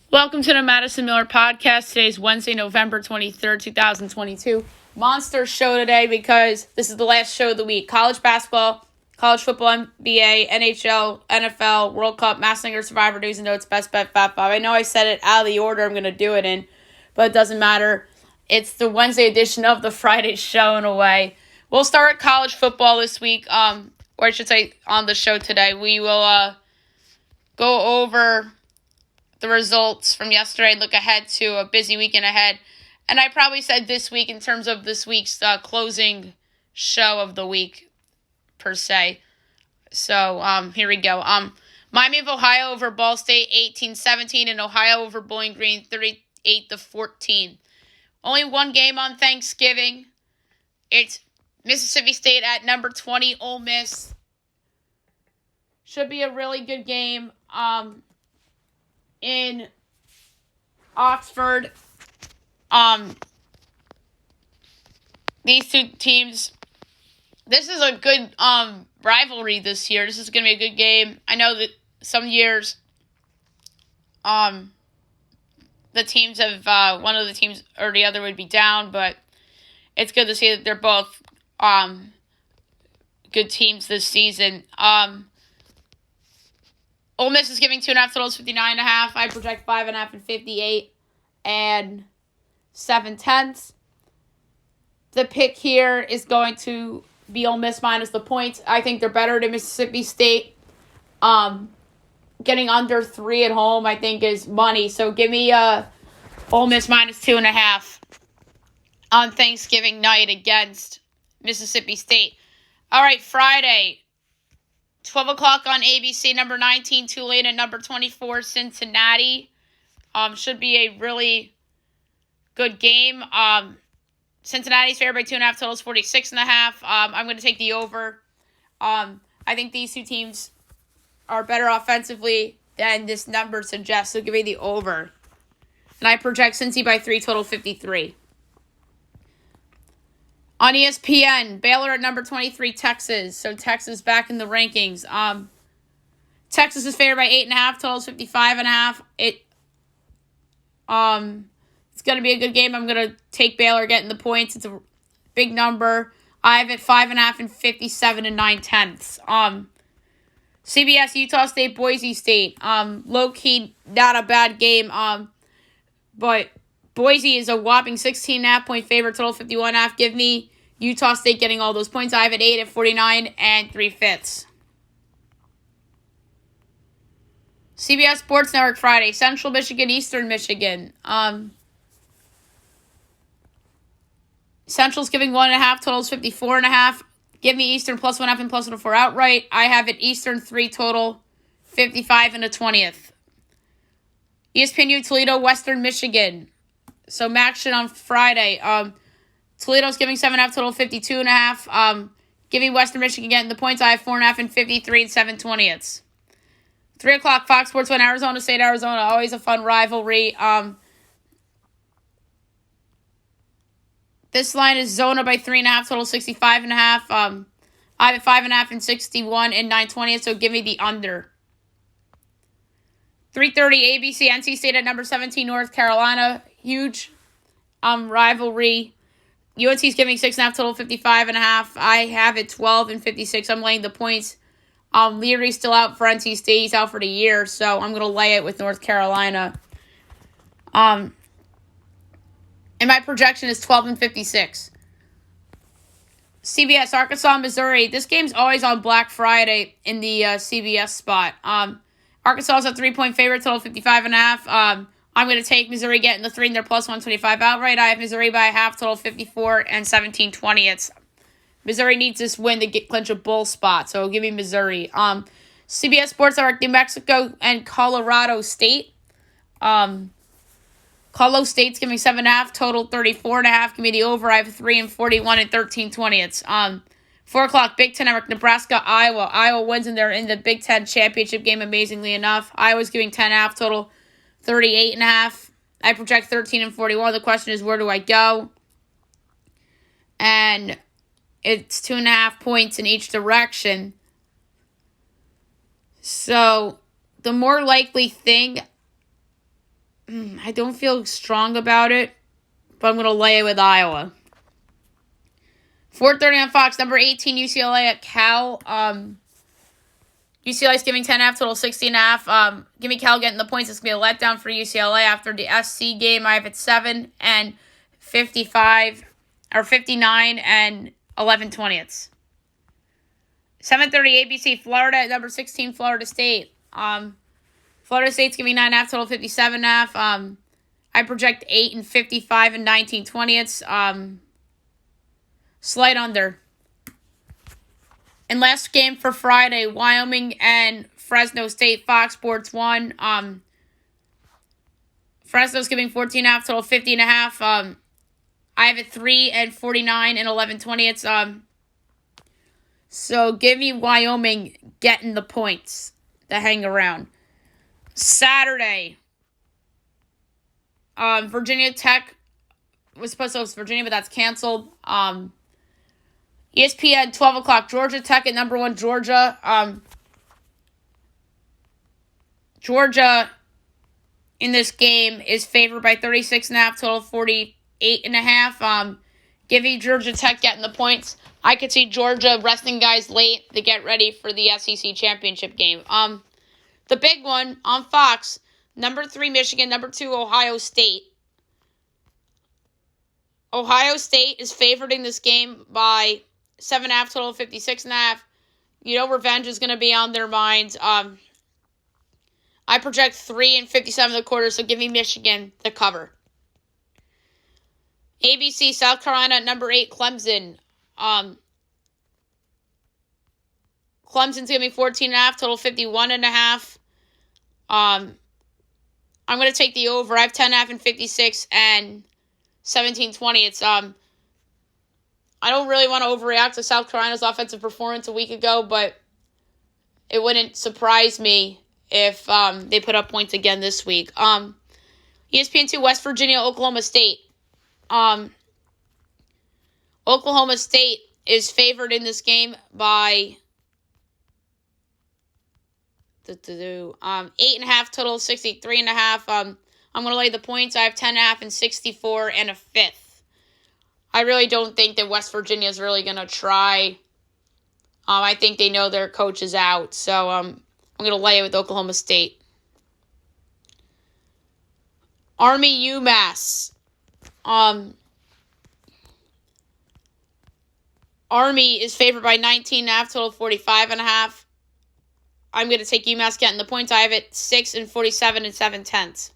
Welcome to the Madison Miller Podcast. Today is Wednesday, November 23rd, 2022. Monster show today because this is the last show of the week. College basketball, college football, NBA, NHL, NFL, World Cup, Mass Singer, Survivor News and Notes, Best Bet, Fat Five. I know I said it out of the order I'm going to do it in, but it doesn't matter. It's the Wednesday edition of the Friday show in a way. We'll start with college football this week, or I should say on the show today. We will go over the results from yesterday, look ahead to a busy weekend ahead. And I probably said this week in terms of this week's closing show of the week, per se. So, here we go. Miami of Ohio over Ball State, 18-17, and Ohio over Bowling Green, 38-14. Only one game on Thanksgiving. It's Mississippi State at number 20, Ole Miss. Should be a really good game. In Oxford, these two teams, this is a good rivalry this year. This is going to be a good game. I know that some years the teams have one of the teams or the other would be down, but it's good to see that they're both good teams this season. Ole Miss is giving 2.5 totals, 59.5. I project 5.5 and 58 and 7/10. The pick here is going to be Ole Miss minus the points. I think they're better than Mississippi State. Getting under 3 at home, I think, is money. So give me Ole Miss minus 2.5 on Thanksgiving night against Mississippi State. All right, Friday. 12 o'clock on ABC, number 19, Tulane, and number 24, Cincinnati. Should be a really good game. Cincinnati's favored by 2.5 totals, 46.5. I'm going to take the over. I think these two teams are better offensively than this number suggests, so give me the over. And I project Cincy by 3, total 53. On ESPN, Baylor at number 23, Texas. So Texas back in the rankings. Texas is favored by 8.5, totals 55.5. It's going to be a good game. I'm going to take Baylor getting the points. It's a big number. I have it 5.5 and 57 and 9/10. CBS, Utah State, Boise State. Low key, not a bad game. But Boise is a whopping 16.5 point favorite, total 51.5. Give me Utah State getting all those points. I have it 8 at 49 and 3/5. CBS Sports Network Friday, Central Michigan, Eastern Michigan. Central's giving 1.5, totals 54.5. Give me Eastern plus 1.5 and plus 1/4 outright. I have it Eastern 3 total, 55 and a 20th. ESPNU Toledo, Western Michigan. So action on Friday. Toledo's giving 7.5 total, 52.5. Giving Western Michigan getting the points. I have 4.5 and 53 and 7/20. 3 o'clock Fox Sports 1, Arizona State, Arizona. Always a fun rivalry. This line is Zona by 3.5 total, 65.5. I have it 5.5 and 61 and 9/20. So give me the under. 3:30 ABC, NC State at number 17, North Carolina. Huge rivalry. UNC's giving 6.5 total, 55.5. I have it 12 and 56. I'm laying the points. Leary's still out for NC State. He's out for the year, so I'm going to lay it with North Carolina. And my projection is 12 and 56. CBS, Arkansas, Missouri. This game's always on Black Friday in the CBS spot. Arkansas is a 3-point favorite, total 55.5. I'm going to take Missouri getting the 3 and their plus 125 outright. I have Missouri by a half, total 54 and 17/20. Missouri needs this win to clinch a bowl spot, so give me Missouri. CBS Sports Network, New Mexico and Colorado State. Colorado State's giving 7.5, total 34.5. Give me the over. I have 3 and 41 and 13/20. 4 o'clock, Big Ten Network, Nebraska, Iowa. Iowa wins and they're in the Big Ten championship game, amazingly enough. Iowa's giving 10.5, total 38.5. I project 13 and 41. The question is, where do I go? And it's 2.5 points in each direction. So the more likely thing I don't feel strong about it, but I'm going to lay it with Iowa. 4:30 on Fox, number 18 UCLA at Cal. UCLA's giving 10.5, total 60.5. Give me Cal getting the points. It's going to be a letdown for UCLA after the SC game. I have it 7 and 55, or 59 and 11/20. 7:30 ABC, Florida at number 16, Florida State. Florida State's giving 9.5, total 57.5. I project 8 and 55 and 19/20. Slight under. And last game for Friday, Wyoming and Fresno State, Fox Sports 1. Fresno's giving 14.5, total 50.5. I have it 3 and 49 and 11/20. So give me Wyoming getting the points to hang around. Saturday, Virginia Tech was supposed to host Virginia, but that's canceled. ESPN, 12 o'clock, Georgia Tech at number 1, Georgia. Georgia in this game is favored by 36.5, total 48.5. Give me Georgia Tech getting the points. I could see Georgia resting guys late to get ready for the SEC championship game. The big one on Fox, number 3 Michigan, number 2 Ohio State. Ohio State is favored in this game by 7.5, total 56.5. You know revenge is going to be on their minds. I project 3 and 57 in the quarter, so give me Michigan to cover. ABC, South Carolina at number 8, Clemson. Clemson's going to be 14.5, total 51.5. I'm going to take the over. I have 10.5 and 56 and 17/20. I don't really want to overreact to South Carolina's offensive performance a week ago, but it wouldn't surprise me if they put up points again this week. ESPN 2, West Virginia, Oklahoma State. Oklahoma State is favored in this game by 8.5, total 63.5. I'm going to lay the points. I have 10.5 and 64 and a fifth. I really don't think that West Virginia is really going to try. I think they know their coach is out. So I'm going to lay it with Oklahoma State. Army UMass. Army is favored by 19.5, total 45.5. I'm going to take UMass getting the points. I have it 6 and 47 and 7/10.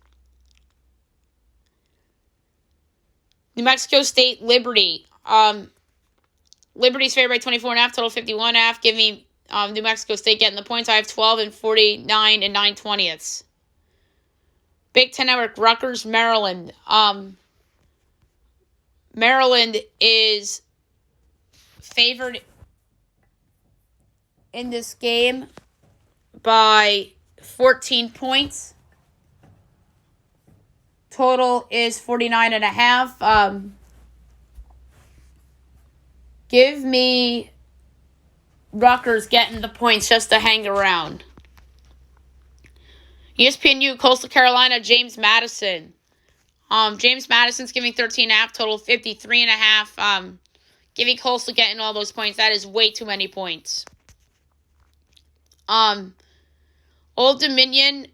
New Mexico State, Liberty. Liberty's favored by 24.5, total 51.5. Give me New Mexico State getting the points. I have 12 and 49 and 9/20. Big Ten Network, Rutgers, Maryland. Maryland is favored in this game by 14 points. Total is 49.5. Give me Rutgers getting the points just to hang around. ESPNU, Coastal Carolina, James Madison. James Madison's giving 13.5, total 53.5. Give me Coastal getting all those points. That is way too many points. Old Dominion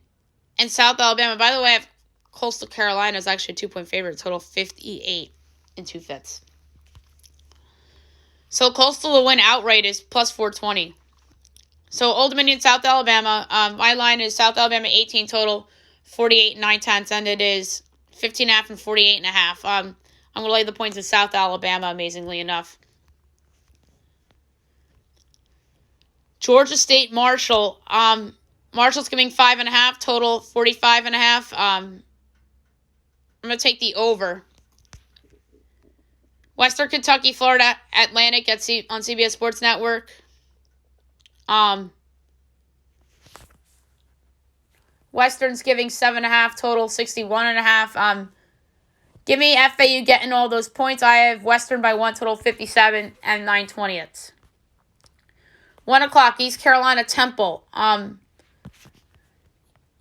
and South Alabama. By the way, I have Coastal Carolina is actually a 2-point favorite, total 58 and 2/5. So Coastal to win outright is plus 420. So Old Dominion, South Alabama. My line is South Alabama 18 total, 48 and 9/10, and it is 15.5 and 48.5. I'm gonna lay the points in South Alabama. Amazingly enough. Georgia State, Marshall. Marshall's giving 5.5 total, 45.5. I'm going to take the over. Western Kentucky, Florida Atlantic on CBS Sports Network. Western's giving 7.5 total, 61.5. Give me FAU getting all those points. I have Western by 1 total, 57 and 9/20. 1 o'clock, East Carolina, Temple.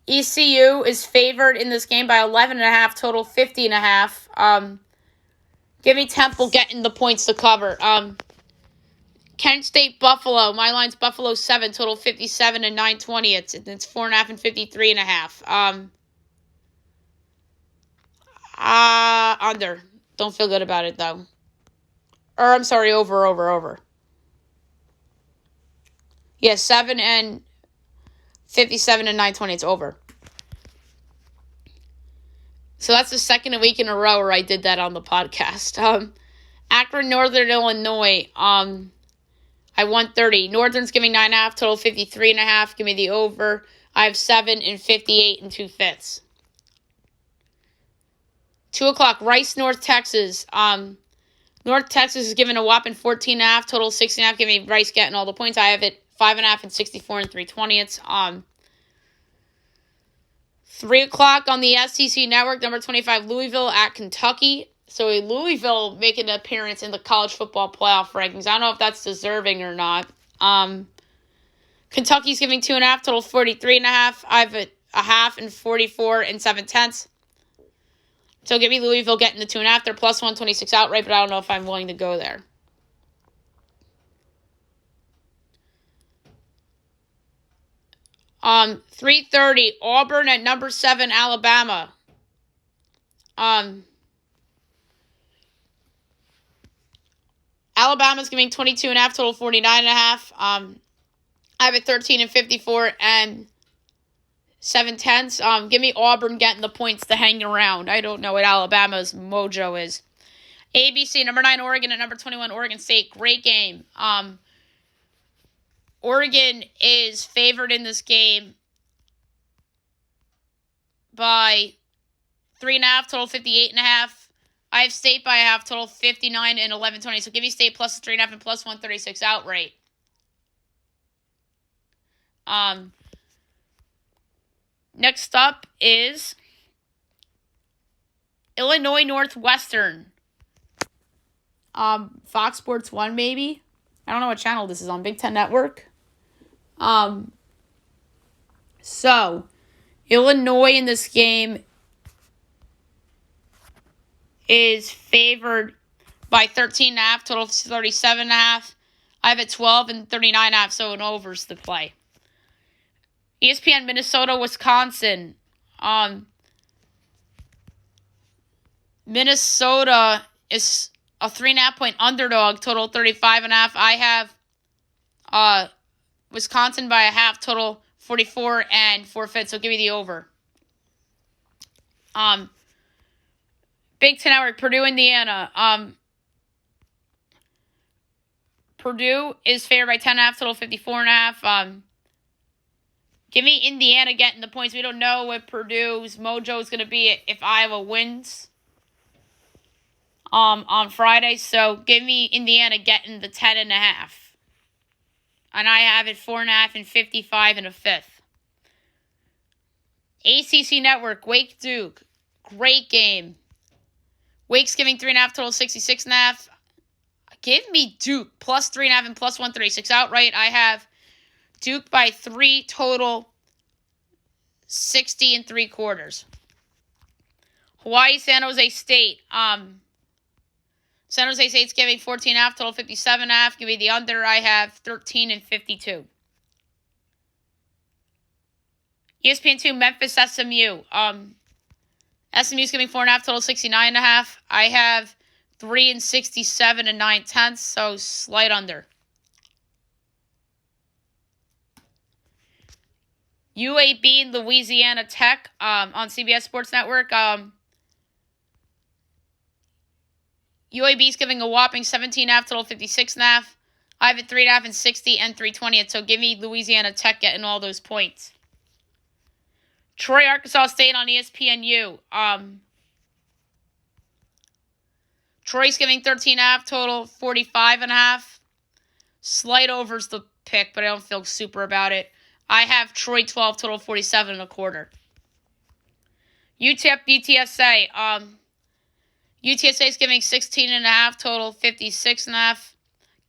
ECU is favored in this game by 11.5, total 50.5. Give me Temple getting the points to cover. Kent State Buffalo. My line's Buffalo 7, total 57 and 920. It's 4.5 and 53.5. Under. Don't feel good about it though. Or I'm sorry, over. Yeah, 7 and 57 and 920. It's over. So that's the second week in a row where I did that on the podcast. Akron, Northern Illinois. I won 30. Northern's giving 9.5, total 53.5. Give me the over. I have 7 and 58 and 2/5. 2 o'clock, Rice, North Texas. North Texas is giving a whopping 14.5, total 16.5. Give me Rice getting all the points. I have it 5.5 and 64 and 3/20. 3 o'clock on the SEC Network, number 25, Louisville at Kentucky. So Louisville making an appearance in the college football playoff rankings. I don't know if that's deserving or not. Kentucky's giving 2.5, total 43.5. I have a half and 44 and 7/10. So give me Louisville getting the 2.5. They're plus 126 outright, but I don't know if I'm willing to go there. Um, 3:30, Auburn at number 7, Alabama. Alabama's giving 22.5, total 49.5. I have it 13 and 54 and 7/10. Give me Auburn getting the points to hang around. I don't know what Alabama's mojo is. ABC, number 9, Oregon at number 21, Oregon State. Great game. Oregon is favored in this game by 3.5, total 58.5. I have State by a half, total 59 and 1120. So give me State plus 3.5 and plus 136 outright. Next up is Illinois Northwestern. Fox Sports 1 maybe. I don't know what channel this is on. Big Ten Network. So Illinois in this game is favored by 13.5, total 37.5. I have it 12 and 39.5, so an overs to play. ESPN Minnesota, Wisconsin. Minnesota is a 3.5 point underdog, total 35.5. I have Wisconsin by a half, total 44 and 4/5. So give me the over. Big Ten Network, Purdue, Indiana. Purdue is favored by 10.5, total 54.5. Give me Indiana getting the points. We don't know what Purdue's mojo is going to be if Iowa wins on Friday. So give me Indiana getting the 10.5. And I have it 4.5 and 55 and 1/5. ACC Network, Wake Duke. Great game. Wake's giving 3.5, total 66.5. Give me Duke plus 3.5 and plus 136 outright. I have Duke by 3, total 60 and 3/4. Hawaii, San Jose State. San Jose State's giving 14.5, total 57.5. Give me the under. I have 13 and 52. ESPN 2, Memphis, SMU. SMU's giving 4.5, total 69.5. I have 3 and 67 and 9/10, so slight under. UAB and Louisiana Tech on CBS Sports Network. UAB's giving a whopping 17.5, total 56.5. I have it 3.5 and 60 and 3/20. So give me Louisiana Tech getting all those points. Troy, Arkansas State on ESPNU. Troy's giving 13.5, total 45.5. Slight overs the pick, but I don't feel super about it. I have Troy 12, total 47.25. UTEP, UTSA. UTSA is giving 16.5, total 56.5.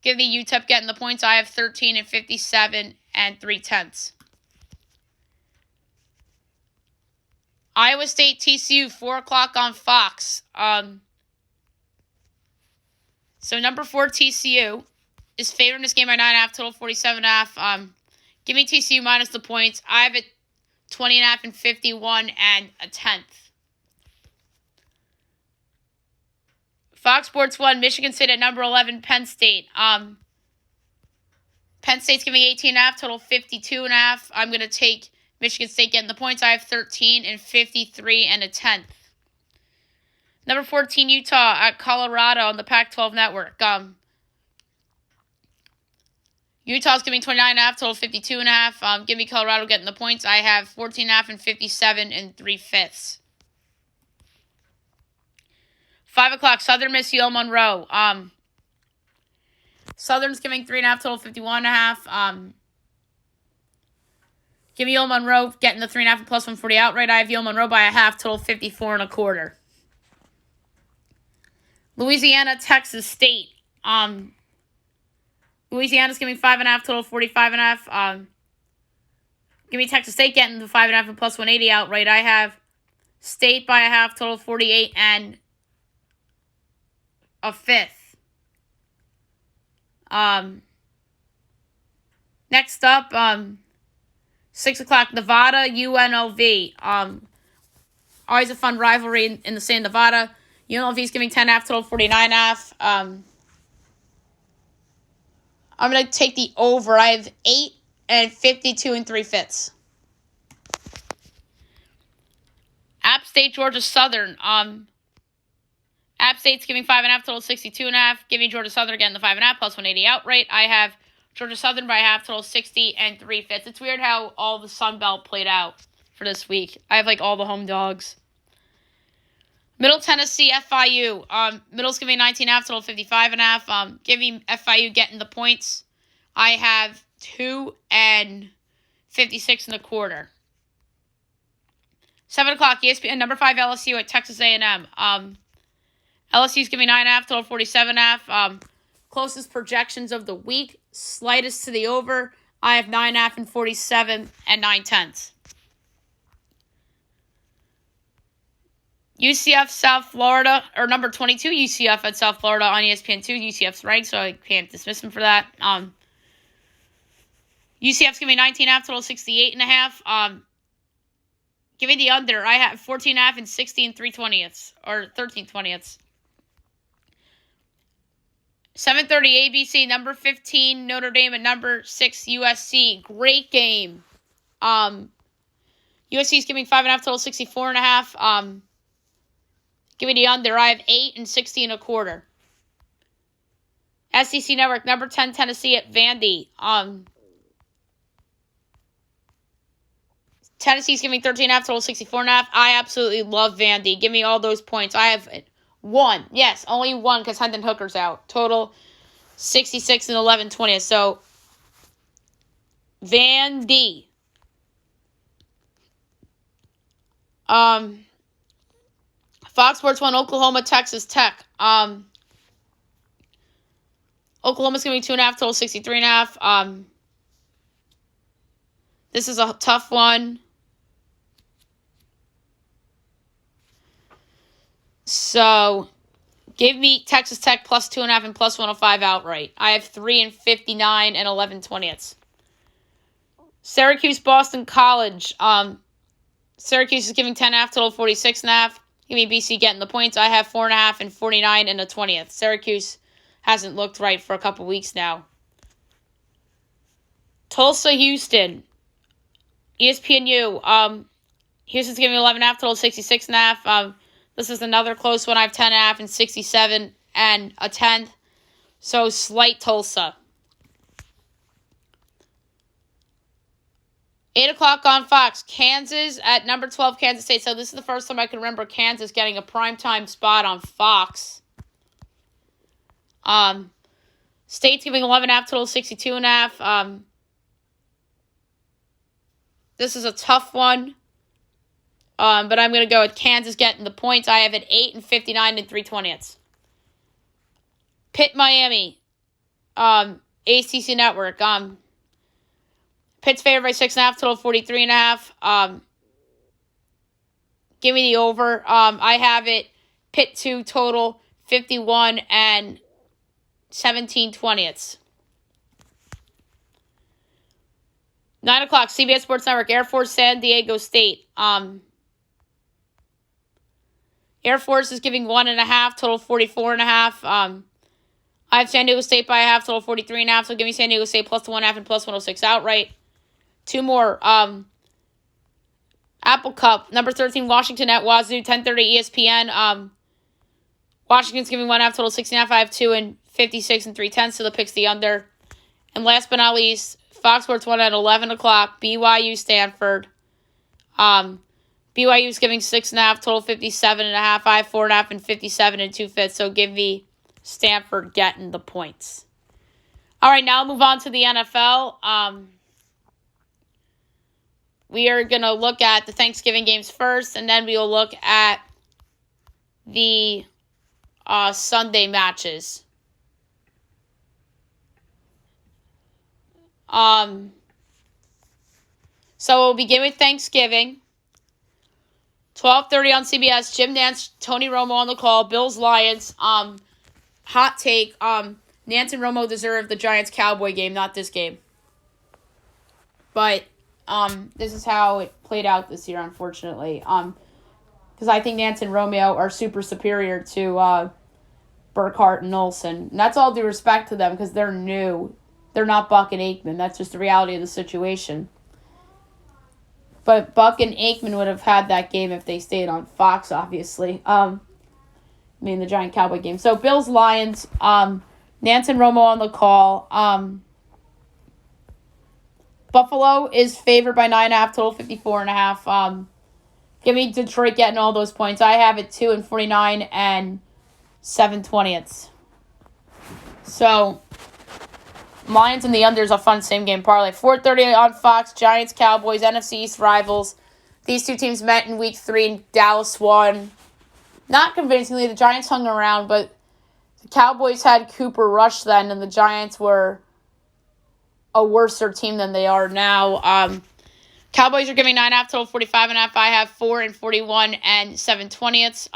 Give me UTEP getting the points. I have 13 and 57 and 3/10. Iowa State TCU, 4 o'clock on Fox. So number 4 TCU is favored in this game by 9.5, total 47.5. Give me TCU minus the points. I have it 20.5 and 51 and a tenth. Fox Sports 1, Michigan State at number 11, Penn State. Penn State's giving 18.5, total 52.5. I'm going to take Michigan State getting the points. I have 13 and 53 and a tenth. Number 14, Utah at Colorado on the Pac-12 network. Utah's giving 29.5, total 52.5. Give me Colorado getting the points. I have 14.5 and 57 and 3/5. 5 o'clock, Southern Miss, UL Monroe. Southern's giving 3.5, total 51.5. Give me UL Monroe getting the 3.5 and plus 140 outright. I have UL Monroe by a half, total 54.25. Louisiana, Texas State. Louisiana's giving 5.5, total 45.5. Give me Texas State getting the 5.5 and plus 180 outright. I have State by a half, total 48 and a fifth. Next up, 6 o'clock, Nevada, UNLV. Always a fun rivalry in the state of Nevada. UNLV is giving 10.5, total 49.5. I'm going to take the over. I have 8 and 52 and 3/5. App State, Georgia Southern. App State's giving 5.5, total 62.5. Giving Georgia Southern again the 5.5 plus 180 outright. I have Georgia Southern by half, total 60 and 3/5. It's weird how all the Sun Belt played out for this week. I have all the home dogs. Middle Tennessee, FIU. Middle's giving 19.5, total 55.5. Giving FIU getting the points. I have 2 and 56.25. 7 o'clock, ESPN, number 5 LSU at Texas A&M. LSU's giving 9.5, total 47.5. Closest projections of the week, slightest to the over. I have 9.5 and 47 and 9/10. UCF South Florida, or number 22 UCF at South Florida on ESPN2. UCF's ranked, so I can't dismiss him for that. UCF's giving 19.5, total 68.5. Give me the under. I have 14.5 and 60 and 3/20, or 13/20. 7:30 ABC, number 15 Notre Dame and number 6 USC. Great game. USC's giving 5.5, total 64.5. Give me the under. I have 8 and 60.25. SEC Network, number 10 Tennessee at Vandy. Tennessee's giving 13.5, total 64.5. I absolutely love Vandy. Give me all those points. I have 1. Yes, only 1 because Hendon Hooker's out. Total 66 and 11/20. So, Vandy. Fox Sports 1, Oklahoma, Texas Tech. Oklahoma's giving 2.5, total 63.5. This is a tough one. So, give me Texas Tech plus 2.5 and plus 105 outright. I have 3 and 59 and 11/20. Syracuse, Boston College. Syracuse is giving 10.5, total 46.5. Give me BC getting the points. I have 4.5 and 49 and a 20th. Syracuse hasn't looked right for a couple weeks now. Tulsa, Houston. ESPNU. Houston's giving 11.5, total 66.5. This is another close one. I have 10.5 and 67 and a 10th. So slight Tulsa. 8 o'clock on Fox. Kansas at number 12, Kansas State. So this is the first time I can remember Kansas getting a primetime spot on Fox. State's giving 11.5, total 62.5. This is a tough one. But I'm going to go with Kansas getting the points. I have it 8 and 59 and 3/20. Pitt, Miami. ACC Network. Pitt's favored by 6.5, total 43.5. Give me the over. I have it Pitt 2 total 51 and 17/20. 9 o'clock, CBS Sports Network, Air Force, San Diego State. Air Force is giving 1.5, total 44.5. I have San Diego State by a half, total 43.5. So give me San Diego State plus the 1.5 and plus 106 outright. Two more. Apple Cup, number 13, Washington at Wazoo, 10:30 ESPN. Washington's giving 1.5, total 60.5. I have 2 and 56 and 3/10, so the pick's the under. And last but not least, Fox Sports 1 at 11 o'clock, BYU Stanford. BYU's giving 6.5, total 57.5. I have 4.5 and 57 and 2/5, so give me Stanford getting the points. All right, now move on to the NFL. We are going to look at the Thanksgiving games first, and then we will look at the Sunday matches. So we'll begin with Thanksgiving. 12:30 on CBS. Jim Nantz, Tony Romo on the call. Bills, Lions. Hot take. Nantz and Romo deserve the Giants-Cowboy game, not this game. But this is how it played out this year, unfortunately. Because I think Nantz and Romo are super superior to Burkhardt and Olsen. And that's all due respect to them because they're new. They're not Buck and Aikman. That's just the reality of the situation. But Buck and Aikman would have had that game if they stayed on Fox, obviously. The Giant-Cowboy game. So, Bills, Lions, Nantz and Romo on the call. Buffalo is favored by 9.5, total 54.5. Give me Detroit getting all those points. I have it 2 and 49 and 7/20. So, Lions and the under is a fun same-game parlay. 4:30 on Fox, Giants, Cowboys, NFC East rivals. These two teams met in Week 3, and Dallas won. Not convincingly, the Giants hung around, but the Cowboys had Cooper Rush then, and the Giants were a worser team than they are now. Cowboys are giving 9.5, total 45.5. I have 4 and 41 and 7/20.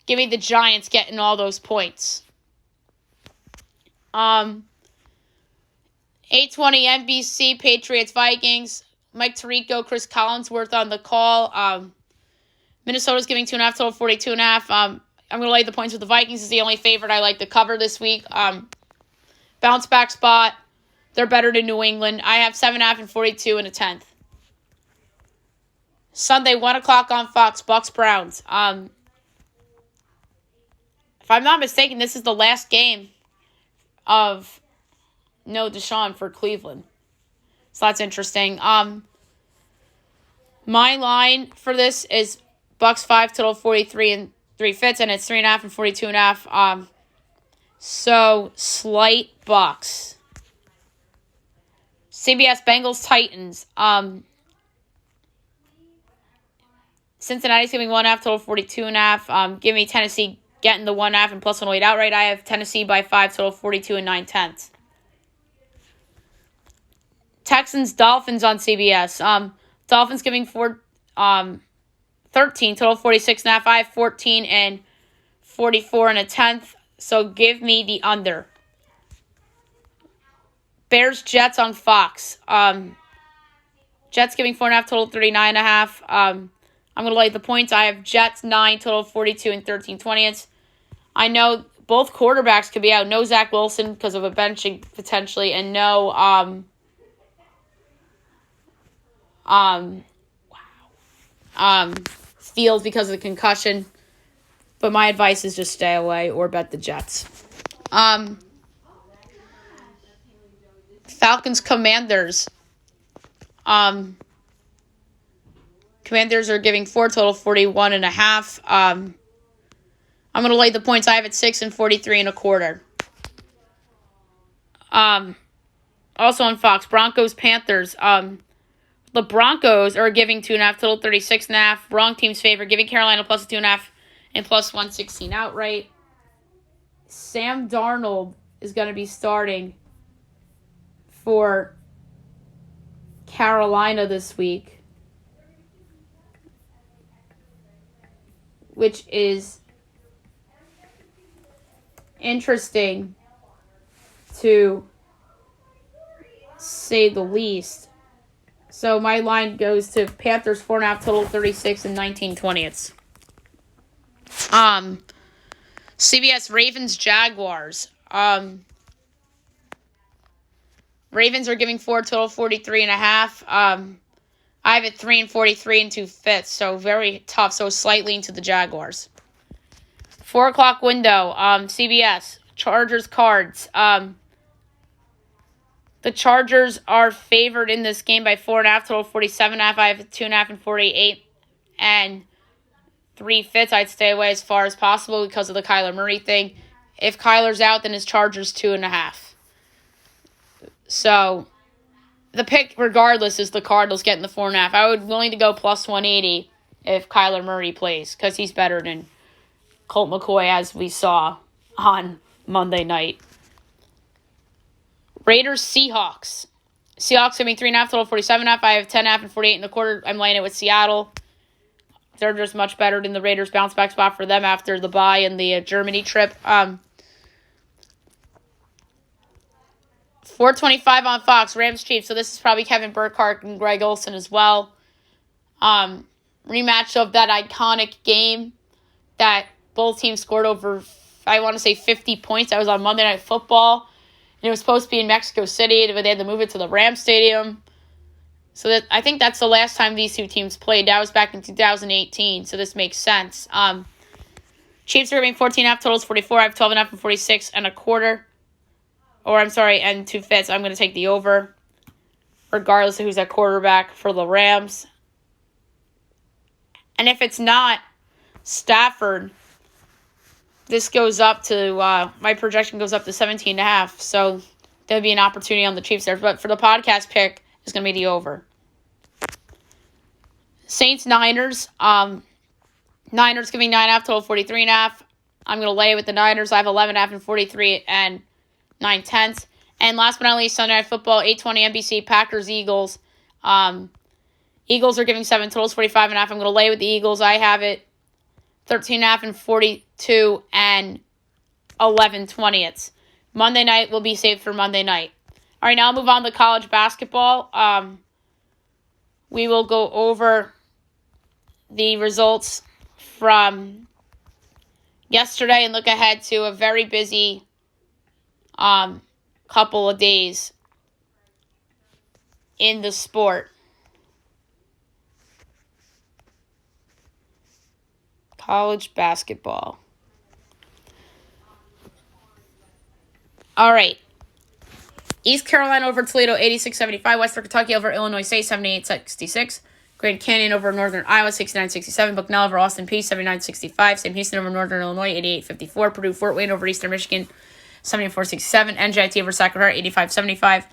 Give me the Giants getting all those points. 8:20 NBC, Patriots, Vikings. Mike Tirico, Chris Collinsworth on the call. Minnesota's giving 2.5, total 42.5. I'm going to lay the points with the Vikings. Is the only favorite I like to cover this week. Bounce back spot. They're better than New England. I have 7.5 and 42 and 1/10. Sunday, 1 o'clock on Fox, Bucks, Browns. If I'm not mistaken, this is the last game of Deshaun for Cleveland. So that's interesting. My line for this is Bucks 5, total 43 and 3/5, and it's 3.5 and 42.5. So slight Bucks. CBS Bengals Titans. Cincinnati's giving 1.5, total 42.5. Give me Tennessee getting the 1.5 and plus 108 outright. I have Tennessee by 5, total 42 and 9/10. Texans Dolphins on CBS. Dolphins giving 13, total 46.5. I have 14 and 44 and 1/10. So give me the under. Bears Jets on Fox. Jets giving 4.5, total 39.5. I'm going to lay the points. I have Jets 9, total 42 and 13/20. I know both quarterbacks could be out. No Zach Wilson because of a benching potentially, and no Fields because of the concussion. But my advice is just stay away or bet the Jets. Falcons Commanders. Commanders are giving 4, total 41.5. I'm going to lay the points. I have it 6 and 43 and 1/4. Also on Fox, Broncos Panthers. The Broncos are giving 2.5, total 36.5. Wrong team's favor, giving Carolina plus 2.5 and plus 116 outright. Sam Darnold is going to be starting for Carolina this week. which is interesting to say the least. So my line goes to Panthers 4.5 total, 36 and 19/20. CBS Ravens Jaguars. Ravens are giving 4 total, 43.5. I have it 3 and 43 and 2/5, so very tough. So slightly into the Jaguars. 4 o'clock window. CBS Chargers Cards. The Chargers are favored in this game by 4.5 total, 47.5. I have 2.5 and 48 and 3/5. I'd stay away as far as possible because of the Kyler Murray thing. If Kyler's out, then it's Chargers 2.5. So the pick, regardless, is the Cardinals getting the 4.5. I would be willing to go plus 180 if Kyler Murray plays because he's better than Colt McCoy, as we saw on Monday night. Raiders Seahawks. Seahawks giving 3.5 total, 47.5. I have 10.5 and 48.25. I'm laying it with Seattle. They're just much better than the Raiders. Bounce back spot for them after the bye and the Germany trip. 4:25 on Fox. Rams Chiefs. So this is probably Kevin Burkhardt and Greg Olsen as well. Rematch of that iconic game that both teams scored over, I want to say, 50 points. That was on Monday Night Football. And it was supposed to be in Mexico City, but they had to move it to the Rams Stadium. So I think that's the last time these two teams played. That was back in 2018, so this makes sense. Chiefs are giving 14.5 totals, 44. I have 12.5 and 46.25. And 2/5. I'm going to take the over, regardless of who's at quarterback for the Rams. And if it's not Stafford, this goes up to, my projection goes up to 17.5. So there'll be an opportunity on the Chiefs there. But for the podcast pick, it's going to be the over. Saints Niners. Niners giving 9.5 total, 43.5. I'm going to lay with the Niners. I have 11.5 and 43 and 9/10. And last but not least, Sunday Night Football, 8:20 NBC, Packers Eagles. Eagles are giving 7 totals, 45.5. I'm going to lay with the Eagles. I have it 13.5 and 42 and 11/20. Monday night will be saved for Monday night. All right, now I'll move on to college basketball. We will go over the results from yesterday and look ahead to a very busy couple of days in the sport. College basketball. All right. East Carolina over Toledo, 86-75. Western Kentucky over Illinois State, 78-66. Grand Canyon over Northern Iowa, 69-67. Bucknell over Austin Peay, 79-65. Sam Houston over Northern Illinois, 88-54. Purdue Fort Wayne over Eastern Michigan, 74-67. NJIT over Sacramento, 85-75.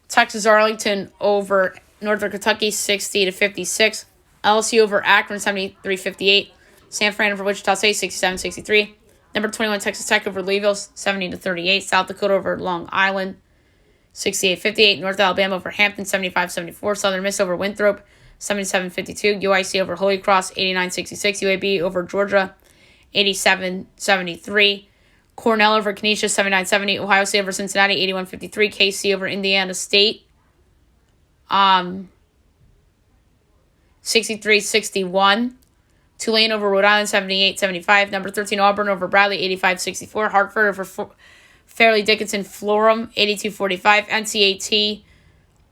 Texas Arlington over Northern Kentucky, 60-56. LSU over Akron, 73-58. San Fran over Wichita State, 67-63. Number 21, Texas Tech over Louisville, 70-38. South Dakota over Long Island, 68-58. North Alabama over Hampton, 75-74. Southern Miss over Winthrop, 77-52. UIC over Holy Cross, 89-66. UAB over Georgia, 87-73. Cornell over Canisius, 79-70. Ohio State over Cincinnati, 81-53. KC over Indiana State, 63-61. Tulane over Rhode Island, 78-75. Number 13, Auburn over Bradley, 85-64. Hartford over Fairleigh Dickinson Florham, 82-45. NCAT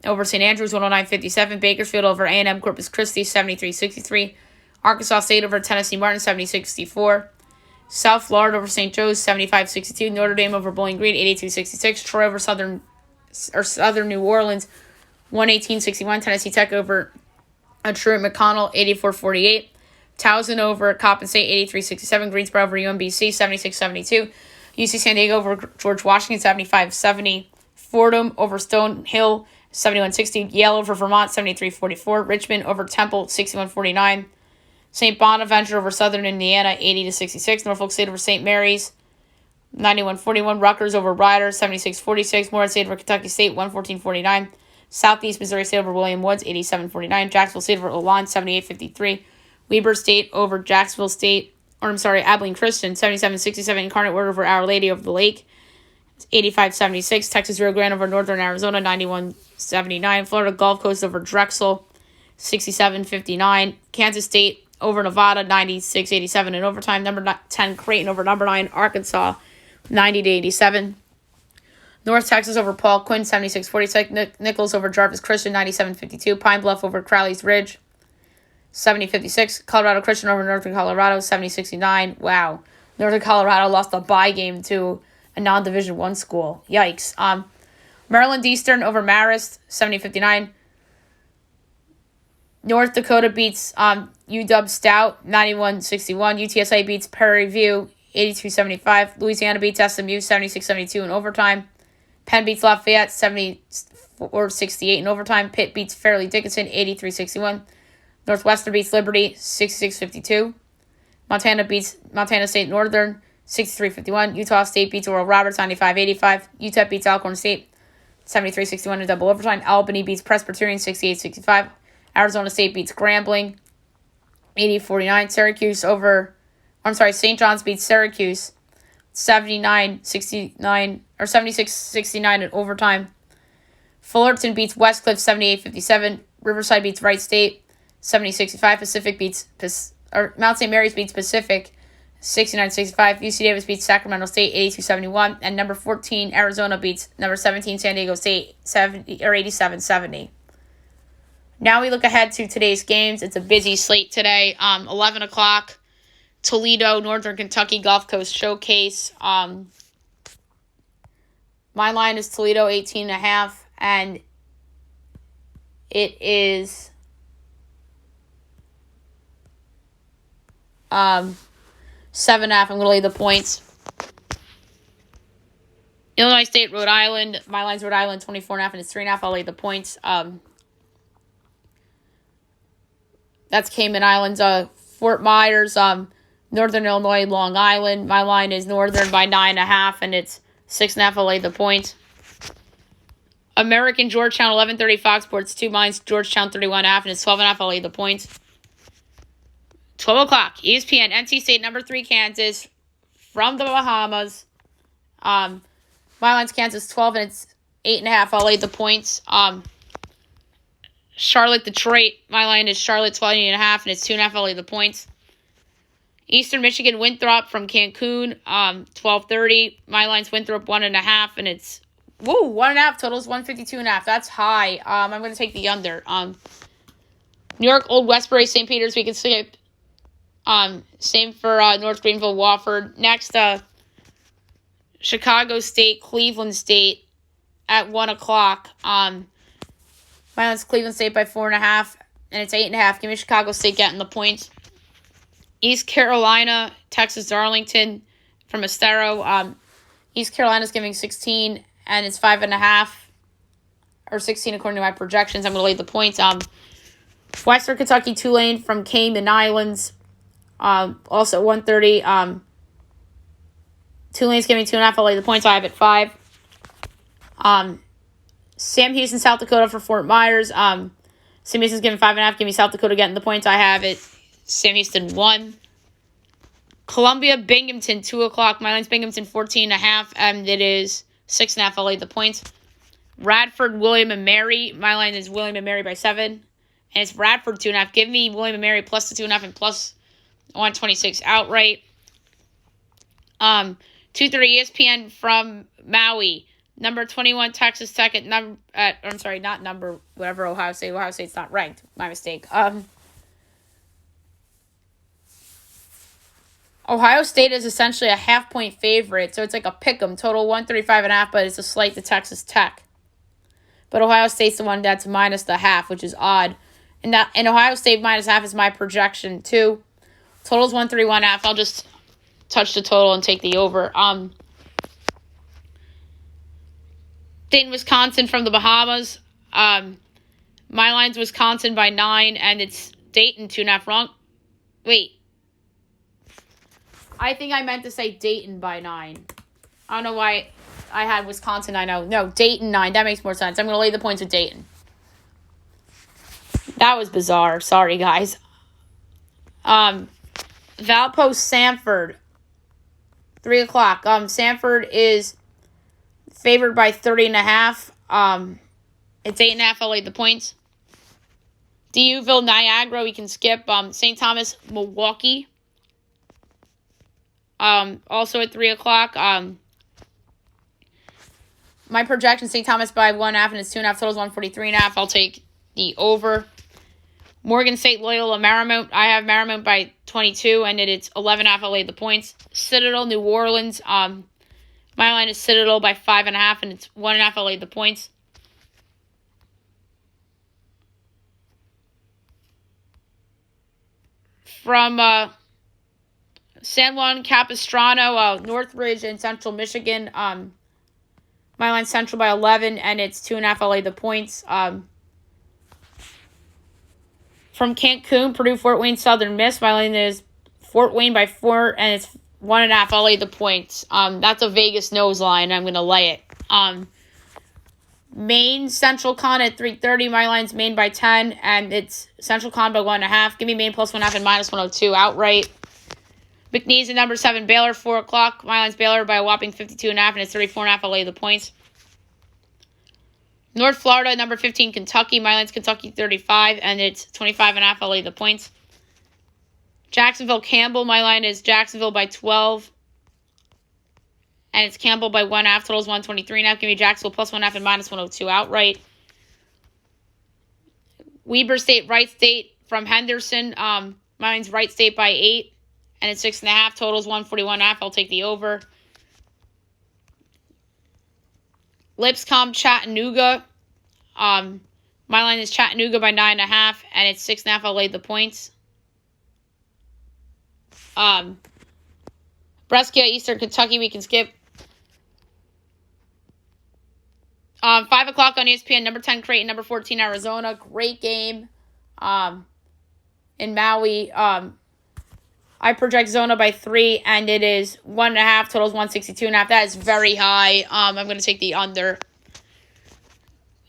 over St. Andrews, 109-57. Bakersfield over A&M Corpus Christi, 73-63. Arkansas State over Tennessee Martin, 70-64. South Florida over St. Joe's, 75-62. Notre Dame over Bowling Green, 82-66. Troy over Southern New Orleans, 118-61. Tennessee Tech over Truett McConnell, 84-48. Towson over Coppin State, 83-67. Greensboro over UMBC, 76-72. UC San Diego over George Washington, 75-70. Fordham over Stonehill, 71-60. Yale over Vermont, 73-44. Richmond over Temple, 61-49. St. Bonaventure over Southern Indiana, 80-66. Norfolk State over St. Mary's, 91-41. Rutgers over Rider, 76-46. Morehead State over Kentucky State, 114-49. Southeast Missouri State over William Woods, 87-49. Jacksonville State over Lalonde, 78-53. Weber State over Jacksonville State, Abilene Christian, 77-67. Incarnate Word over Our Lady over the Lake, 85-76. Texas Rio Grande over Northern Arizona, 91-79. Florida Gulf Coast over Drexel, 67-59. Kansas State over Nevada, 96-87 in overtime. Number 10 Creighton over number 9 Arkansas, 90-87. North Texas over Paul Quinn, 76-46. Nichols over Jarvis Christian, 97-52. Pine Bluff over Crowley's Ridge, 70-56. Colorado Christian over Northern Colorado, 70-69. Wow. Northern Colorado lost a bye game to a non-Division I school. Yikes. Maryland Eastern over Marist, 70-59. North Dakota beats UW Stout, 91-61. UTSA beats Prairie View, 82-75. Louisiana beats SMU, 76-72 in overtime. Penn beats Lafayette, 74-68 in overtime. Pitt beats Fairleigh Dickinson, 83-61. Northwestern beats Liberty, 66-52. Montana beats Montana State Northern, 63-51. Utah State beats Oral Roberts, 95-85. UTEP beats Alcorn State, 73-61 in double overtime. Albany beats Presbyterian, 68-65. Arizona State beats Grambling, 80-49. St. John's beats Syracuse, 76-69 in overtime. Fullerton beats Westcliff, 78-57. Riverside beats Wright State, 70-65. Mount St. Mary's beats Pacific, 69-65. UC Davis beats Sacramento State, 82-71. And number 14, Arizona beats number 17, San Diego State, 87-70. Now we look ahead to today's games. It's a busy slate today. 11 o'clock, Toledo, Northern Kentucky Gulf Coast Showcase. My line is Toledo 18.5, and it is 7.5. I'm going to lay the points. Illinois State, Rhode Island. My line's Rhode Island 24.5, and it's 3.5. I'll lay the points. That's Cayman Islands. Fort Myers, Northern Illinois, Long Island. My line is Northern by 9.5, and it's 6.5. I'll lay the points. American Georgetown, 11:30 Fox Sports 2. Mine's Georgetown 31.5, and it's 12.5. I'll lay the points. 12 o'clock, ESPN, NC State, number 3 Kansas, from the Bahamas. My line's Kansas 12, and it's 8.5. I'll lay the points. Charlotte, Detroit. My line is Charlotte 20.5, and it's 2.5. I'll lay the points. Eastern Michigan, Winthrop from Cancun, 12:30. My line's Winthrop 1.5, and it's 1.5. Total is 152.5. That's high. I'm going to take the under. New York, Old Westbury, St. Peter's. We can skip. Same for North Greenville, Wofford. Next, Chicago State, Cleveland State at 1 o'clock. My line's Cleveland State by 4.5, and it's 8.5. Give me Chicago State getting the points. East Carolina, Texas Arlington from Estero. East Carolina's giving 16, and it's 5.5, or 16 according to my projections. I'm going to lay the points. Western Kentucky, Tulane from Cayman Islands. Also 1:30. Tulane's giving 2.5. I'll lay the points. I have it 5. Sam Houston, South Dakota for Fort Myers. Sam Houston's giving 5.5. Give me South Dakota getting the points. I have it. Sam Houston 1. Columbia, Binghamton, 2 o'clock. My line's Binghamton 14.5, and it is 6.5. I'll lay the points. Radford, William and Mary. My line is William and Mary by 7, and it's Radford 2.5. Give me William and Mary plus the 2.5 and plus 126 outright. 2:30 ESPN from Maui. Number 21 Texas Tech at Ohio State. Ohio State's not ranked. My mistake. Ohio State is essentially a half-point favorite, so it's like a pick'em. Total 135.5, but it's a slight to Texas Tech. But Ohio State's the one that's minus the half, which is odd. And Ohio State minus half is my projection too. Total's 131.5. I'll just touch the total and take the over. Dayton, Wisconsin from the Bahamas. My line's Wisconsin by 9, and it's Dayton 2.5. Wrong. Wait. I think I meant to say Dayton by 9. I don't know why I had Wisconsin. I know. No, Dayton 9. That makes more sense. I'm going to lay the points with Dayton. That was bizarre. Sorry, guys. Valpo Sanford, 3 o'clock. Sanford is favored by 30.5. It's 8.5. I'll lay the points. DUville Niagara, we can skip. St. Thomas Milwaukee, also at 3 o'clock. My projection, St. Thomas by 1.5, and it's 2.5. Totals 143.5. I'll take the over. Morgan State Loyola Marymount. I have Marymount by 22, and it's 11.5. I'll lay the points. Citadel New Orleans. My line is Citadel by 5.5, and it's 1.5. I'll lay the points. From San Juan Capistrano, Northridge in Central Michigan. My line Central by 11, and it's 2.5. I'll lay the points. From Cancun, Purdue Fort Wayne Southern Miss. My line is Fort Wayne by 4, and it's 1.5. I'll lay the points. That's a Vegas nose line. I'm going to lay it. Maine Central Con at 3:30. My line's Maine by 10, and it's Central Con by 1.5. Give me Maine plus 1.5 and minus 102 outright. McNeese at number 7. Baylor, 4 o'clock. My line's Baylor by a whopping 52.5, and it's 34.5. I'll lay the points. North Florida, number 15, Kentucky. My line's Kentucky 35, and it's 25.5. I'll lay the points. Jacksonville, Campbell. My line is Jacksonville by 12, and it's Campbell by 1.5. Totals 123.5. Give me Jacksonville plus 1.5 and minus 102 outright. Weber State, Wright State from Henderson. My line's Wright State by 8, and it's 6.5. Totals 141.5. I'll take the over. Lipscomb, Chattanooga. My line is Chattanooga by 9.5, and it's 6.5. I'll lay the points. Brescia, Eastern Kentucky, we can skip. 5 o'clock on ESPN, number 10, Creighton, number 14, Arizona. Great game in Maui. I project Zona by 3, and it is 1.5. Totals 162.5. That is very high. I'm going to take the under.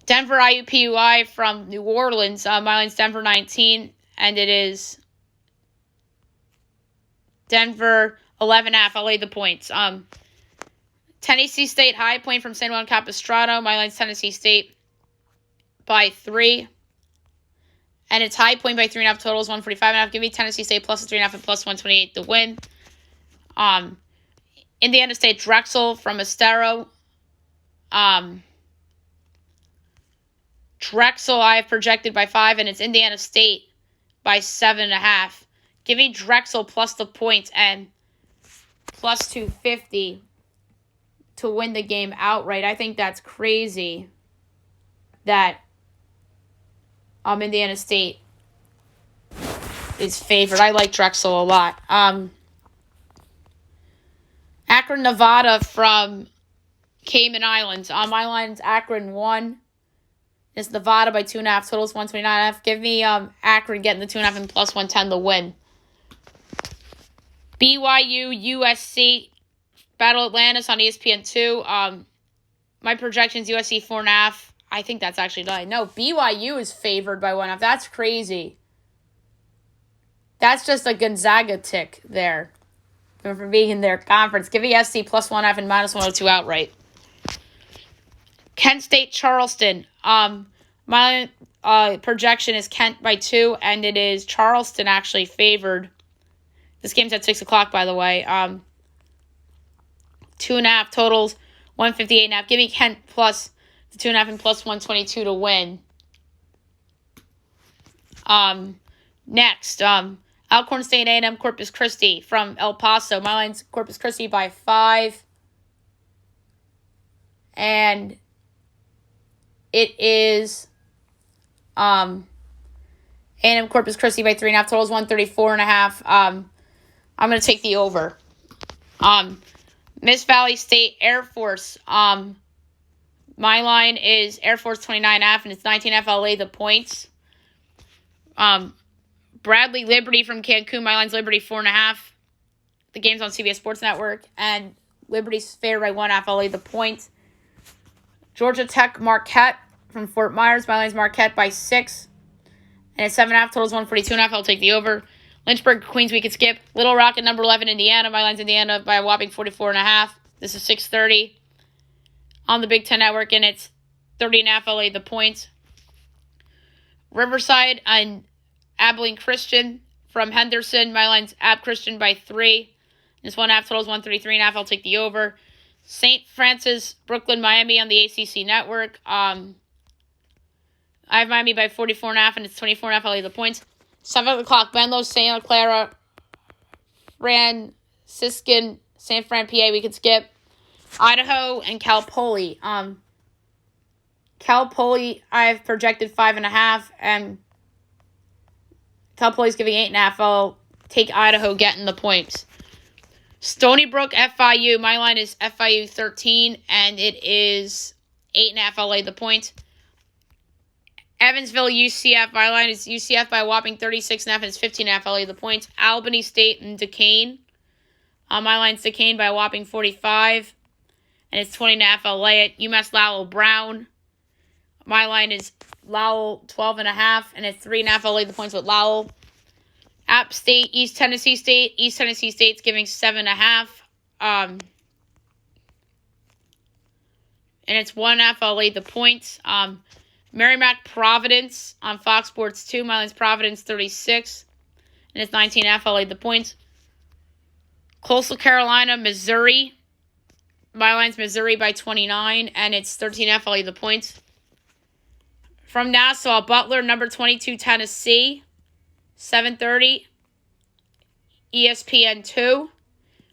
Denver IUPUI from New Orleans. My line's Denver 19, and it is Denver 11.5. I'll lay the points. Tennessee State High Point from San Juan Capistrano. My line's Tennessee State by 3. And it's High Point by 3.5. Totals 145.5. Give me Tennessee State plus 3.5 and plus 128 to win. Indiana State Drexel from Estero. Drexel I have projected by 5, and it's Indiana State by 7.5. Give me Drexel plus the points and plus 250 to win the game outright. I think that's crazy that Indiana State is favored. I like Drexel a lot. Akron, Nevada from Cayman Islands. My line's Akron 1. It's Nevada by 2.5. Totals 129.5. Give me Akron getting the 2.5 and plus 110 to win. BYU, USC, Battle Atlantis on ESPN 2. My projection's USC 4.5. I think that's actually done. No, BYU is favored by 1.5. That's crazy. That's just a Gonzaga tick there for being in their conference. Give me SC plus 1.5 and minus 102 outright. Kent State, Charleston. My projection is Kent by 2, and it is Charleston actually favored. This game's at 6 o'clock, by the way. 2.5 totals, 158.5. Give me Kent plus the 2.5 and plus 122 to win. Next, Alcorn State A&M Corpus Christi from El Paso. My line's Corpus Christi by 5. And it is A&M Corpus Christi by 3.5. Totals 134.5. I'm going to take the over. Miss Valley State Air Force. My line is Air Force 29.5, and it's 19.5. I'll lay the points. Bradley Liberty from Cancun. My line's Liberty 4.5. The game's on CBS Sports Network, and Liberty's favored by 1.5. I'll lay the points. Georgia Tech Marquette from Fort Myers. My line's Marquette by 6, and it's 7.5. Totals 142.5. I'll take the over. Lynchburg, Queens, we could skip. Little Rock at number 11, Indiana. My line's Indiana by a whopping 44.5. This is 6:30 on the Big Ten Network, and it's 30.5 LA the points. Riverside and Abilene Christian from Henderson. My line's Ab Christian by 3. This 1.5 total is 133.5. I'll take the over. St. Francis, Brooklyn, Miami on the ACC Network. I have Miami by 44.5, and it's 24.5 LA the points. 7 o'clock, Menlo, Santa Clara, Franciscan, San Fran, PA, we could skip. Idaho and Cal Poly. Cal Poly, I've projected 5.5, and Cal Poly's giving 8.5. I'll take Idaho getting the points. Stony Brook, FIU. My line is FIU 13, and it is 8.5 LA the points. Evansville, UCF. My line is UCF by a whopping 36.5, and it's 15.5 LA the points. Albany State and Duquesne. My line's Duquesne by a whopping 45, and it's 20.5 LA at UMass Lowell Brown. My line is Lowell 12.5, and it's 3.5 LA the points with Lowell. App State, East Tennessee State. East Tennessee State's giving 7.5. And it's 1.5 LA the points. Merrimack Providence on Fox Sports 2. My line's Providence 36. And it's 19.5 LA the points. Coastal Carolina, Missouri. My line's Missouri by 29. And it's 13.5 LA the points. From Nassau, Butler, number 22, Tennessee. 7:30. ESPN 2.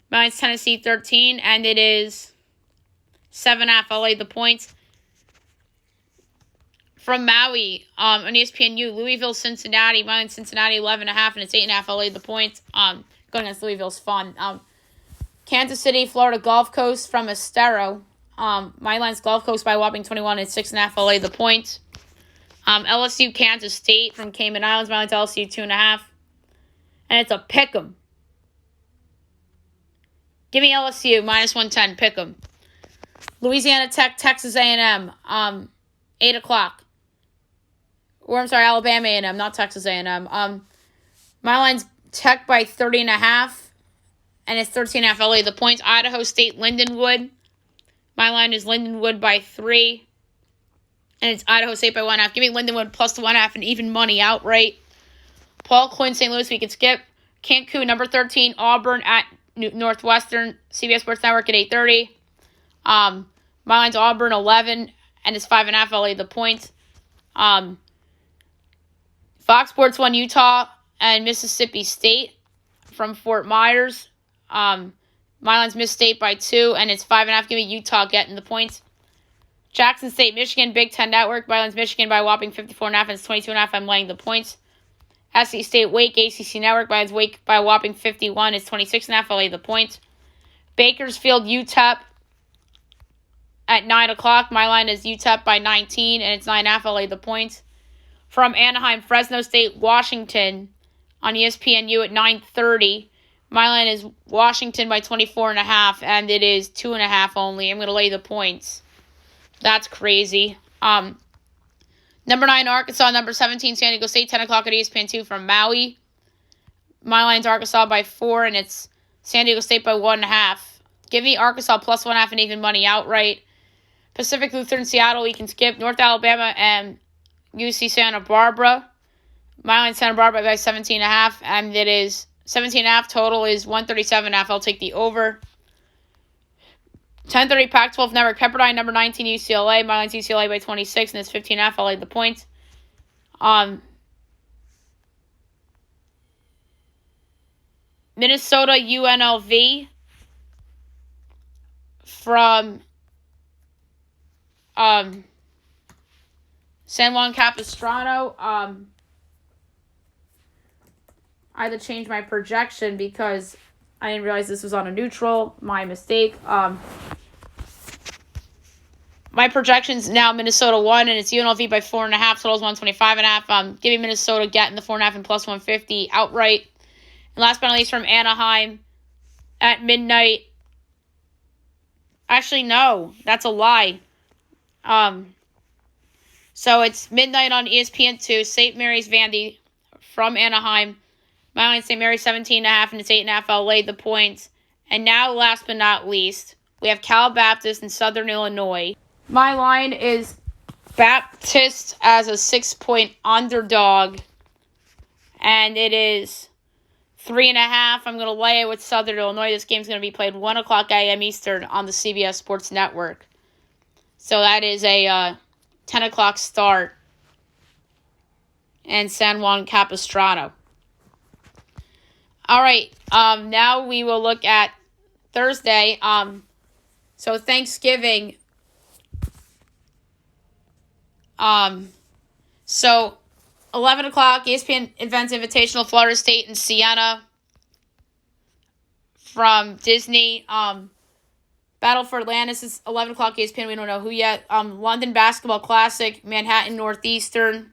My line's Tennessee 13. And it is 7.5 LA the points. From Maui, on ESPNU, Louisville, Cincinnati. My line's Cincinnati 11.5, and it's 8.5 LA the points. Going against Louisville's fun. Kansas City, Florida Gulf Coast from Estero. My line's Gulf Coast by a whopping 21, and it's 6.5 LA the points. LSU, Kansas State from Cayman Islands. My line's LSU 2.5, and it's a pick'em. Give me LSU minus 110. Pick'em. Louisiana Tech, Texas A&M. 8 o'clock. Or I'm sorry, Alabama A&M, not Texas A&M. My line's Tech by 30.5, and it's 13.5 LA the points. Idaho State, Lindenwood. My line is Lindenwood by 3, and it's Idaho State by 1.5. Give me Lindenwood plus the 1.5 and even money outright. Paul Quinn, St. Louis, we can skip. Cancun, number 13, Auburn at Northwestern, CBS Sports Network at 8:30. My line's Auburn 11, and it's 5.5 LA the points. Fox Sports 1, Utah and Mississippi State from Fort Myers. My line's Miss State by 2, and it's 5.5. Give me Utah getting the points. Jackson State, Michigan, Big Ten Network. My line's Michigan by a whopping 54.5, and it's 22.5. I'm laying the points. SC State, Wake, ACC Network. My line's Wake by a whopping 51. It's 26.5. I lay the points. Bakersfield, UTEP at 9 o'clock. My line is UTEP by 19, and it's 9.5. I lay the points. From Anaheim, Fresno State, Washington on ESPNU at 9:30. My line is Washington by 24.5, and it is 2.5 only. I'm going to lay the points. That's crazy. Number 9, Arkansas. Number 17, San Diego State, 10 o'clock at ESPN2 from Maui. My line's Arkansas by 4, and it's San Diego State by 1.5. Give me Arkansas plus 1.5 and even money outright. Pacific Lutheran, Seattle, we can skip. North Alabama and UC Santa Barbara. My line's Santa Barbara by 17.5, and it is 17.5. Total is 137.5. I'll take the over. 10:30 Pac-12 Network, Pepperdine, number 19, UCLA. My line's UCLA by 26, and it's 15.5. I'll lay the points. Minnesota, UNLV from San Juan Capistrano. I had to change my projection because I didn't realize this was on a neutral. My mistake. My projection's now Minnesota 1, and it's UNLV by 4.5. Total's 125.5. Give me Minnesota getting the 4.5 and plus 150 outright. And last but not least, from Anaheim at midnight. Actually, no, that's a lie. So it's midnight on ESPN2. St. Mary's Vandy from Anaheim Mount St. Mary 17.5, and it's 8.5. I'll lay the points. And now, last but not least, we have Cal Baptist in Southern Illinois. My line is Baptist as a 6-point underdog, and it is 3.5. I'm going to lay it with Southern Illinois. This game's going to be played 1 o'clock a.m. Eastern on the CBS Sports Network. So that is a 10 o'clock start in San Juan Capistrano. All right, now we will look at Thursday. So Thanksgiving. So 11 o'clock, ESPN Events Invitational, Florida State and Siena from Disney. Battle for Atlantis is 11 o'clock, ESPN, we don't know who yet. London Basketball Classic, Manhattan Northeastern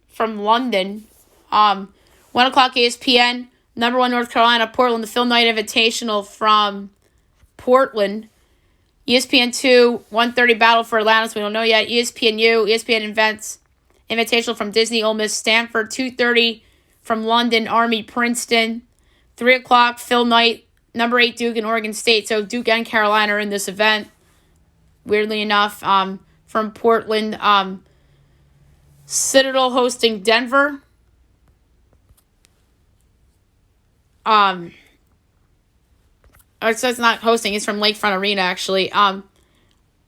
from London. 1 o'clock, ESPN, number 1 North Carolina, Portland, the Phil Knight Invitational from Portland. ESPN 2, 1:30 Battle for Atlantis, we don't know yet. ESPNU, ESPN Events Invitational from Disney, Ole Miss, Stanford. 2:30 from London, Army, Princeton. 3 o'clock, Phil Knight, number 8 Duke and Oregon State. So Duke and Carolina are in this event, weirdly enough. From Portland, Citadel hosting Denver. Or it says not hosting, it's from Lakefront Arena, actually.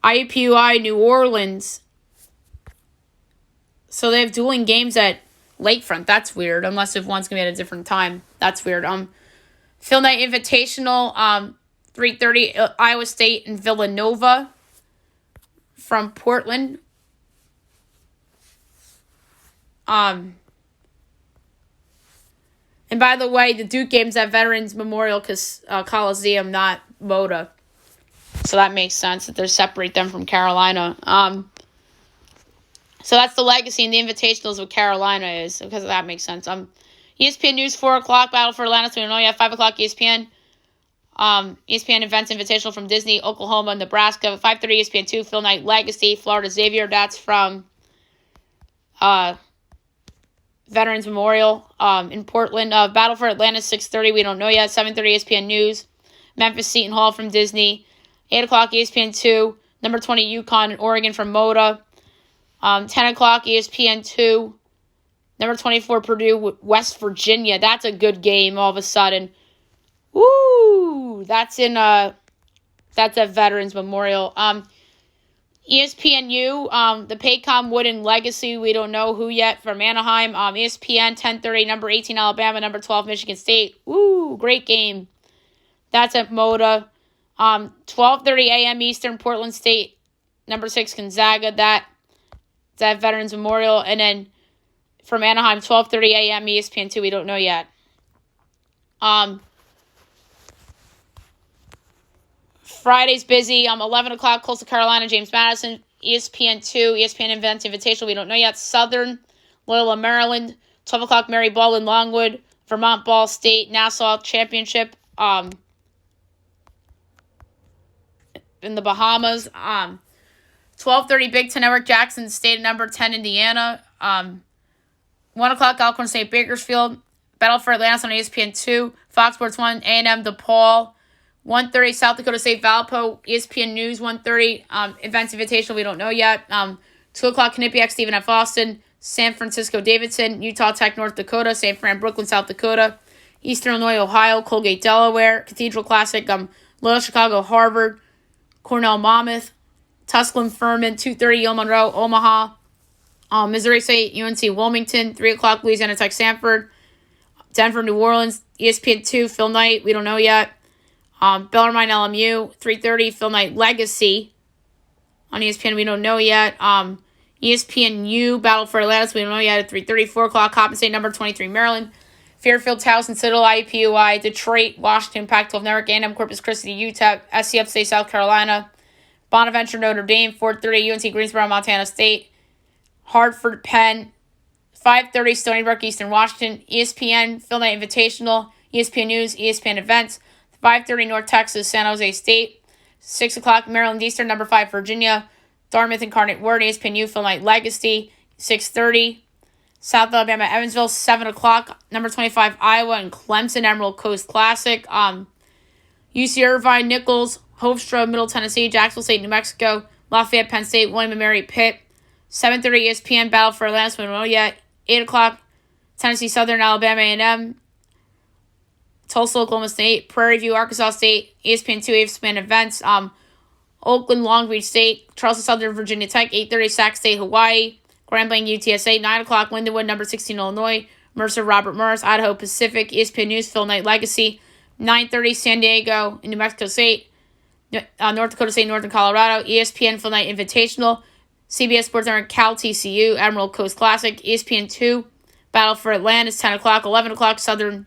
IUPUI New Orleans. So they have dueling games at Lakefront. That's weird, unless if one's going to be at a different time. That's weird. Phil Knight Invitational, 3:30, Iowa State and Villanova from Portland. And by the way, the Duke game's at Veterans Memorial Coliseum, not Moda. So that makes sense that they separate them from Carolina. So that's the legacy and the invitationals of Carolina is, because that makes sense. ESPN News, 4 o'clock, Battle for Atlantis, we don't know yet. 5 o'clock, ESPN. ESPN Events Invitational from Disney, Oklahoma, Nebraska. 5:30, ESPN 2, Phil Knight Legacy, Florida Xavier. That's from Veterans Memorial in Portland. Battle for Atlantis, 6:30, we don't know yet. 7:30, ESPN News. Memphis Seton Hall from Disney. 8 o'clock, ESPN 2. Number 20, UConn and Oregon from Moda. 10 o'clock, ESPN 2. Number 24, Purdue, West Virginia. That's a good game all of a sudden. Woo! That's at Veterans Memorial. ESPNU, the Paycom Wooden Legacy, we don't know who yet, from Anaheim. ESPN, 10:30, number 18, Alabama, number 12, Michigan State. Woo! Great game. That's at Moda. 12:30 a.m. Eastern, Portland State, number 6, Gonzaga. That's at Veterans Memorial. And then from Anaheim, 12:30 a.m. ESPN 2, we don't know yet. Friday's busy. 11 o'clock, Coastal Carolina, James Madison. ESPN 2, ESPN Events Invitational, we don't know yet. Southern, Loyola, Maryland. 12 o'clock, Mary Ball in Longwood. Vermont Ball State, Nassau Championship in the Bahamas. 12:30, Big Ten Network, Jackson State, number 10, Indiana. 1 o'clock, Alcorn State, Bakersfield. Battle for Atlantis on ESPN 2. Fox Sports 1, A&M, DePaul. 1:30, South Dakota State, Valpo. ESPN News, 1:30. Events Invitational, we don't know yet. 2 o'clock, Quinnipiac, Stephen F. Austin. San Francisco, Davidson. Utah Tech, North Dakota. St. Fran, Brooklyn, South Dakota. Eastern Illinois, Ohio. Colgate, Delaware. Cathedral Classic, Loyola Chicago, Harvard. Cornell, Monmouth. Tusculum, Furman. 2:30, Yale, Monroe, Omaha. Missouri State, UNC, Wilmington. 3 o'clock, Louisiana Tech, Sanford. Denver, New Orleans. ESPN 2, Phil Knight, we don't know yet. Bellarmine, LMU. 3:30, Phil Knight Legacy. On ESPN, we don't know yet. ESPNU, Battle for Atlantis, we don't know yet. At 3:30, 4 o'clock, Coppin State, number 23, Maryland. Fairfield, Towson, Citadel, IUPUI, Detroit, Washington, Pac-12 Network, A&M, Corpus Christi, UTEP, SC Upstate, South Carolina. Bonaventure, Notre Dame. 4:30, UNC Greensboro, Montana State. Hartford, Penn. 5:30, Stony Brook, Eastern Washington. ESPN, Phil Knight Invitational. ESPN News, ESPN Events. 5:30, North Texas, San Jose State. 6 o'clock, Maryland Eastern, number 5, Virginia. Dartmouth, Incarnate Word, ESPNU, Phil Knight Legacy. 6:30, South Alabama, Evansville, 7 o'clock. Number 25, Iowa and Clemson, Emerald Coast Classic. UC Irvine, Nichols, Hofstra, Middle Tennessee, Jacksonville State, New Mexico, Lafayette, Penn State, William & Mary, Pitt. 7:30 ESPN, Battle for Atlantis, we don't know yet. 8 o'clock, Tennessee Southern, Alabama A&M. Tulsa, Oklahoma State, Prairie View, Arkansas State, ESPN 2, ESPN Events. Oakland, Long Beach State, Charleston Southern, Virginia Tech. 8:30 Sac State, Hawaii. Grand Blanc, UTSA. 9 o'clock, Lindenwood, number 16, Illinois. Mercer, Robert Morris, Idaho Pacific. ESPN News, Phil Knight Legacy. 9:30 San Diego, New Mexico State. North Dakota State, Northern Colorado. ESPN Phil Knight Invitational. CBS Sports Network, Cal TCU, Emerald Coast Classic. ESPN 2, Battle for Atlantis, 10 o'clock. 11 o'clock, Southern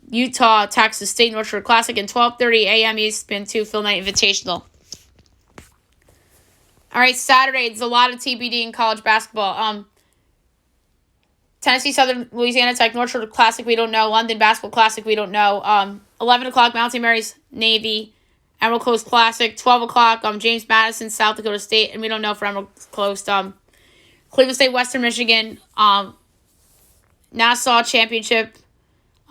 Utah, Texas State, North Shore Classic. And 12:30 a.m. ESPN 2, Phil Knight Invitational. All right, Saturday, there's a lot of TBD in college basketball. Tennessee Southern, Louisiana Tech, North Shore Classic, we don't know. London Basketball Classic, we don't know. 11 o'clock, Mount St. Mary's, Navy, Emerald Coast Classic. 12 o'clock, James Madison, South Dakota State, and we don't know for Emerald Coast. Cleveland State, Western Michigan, Nassau Championship,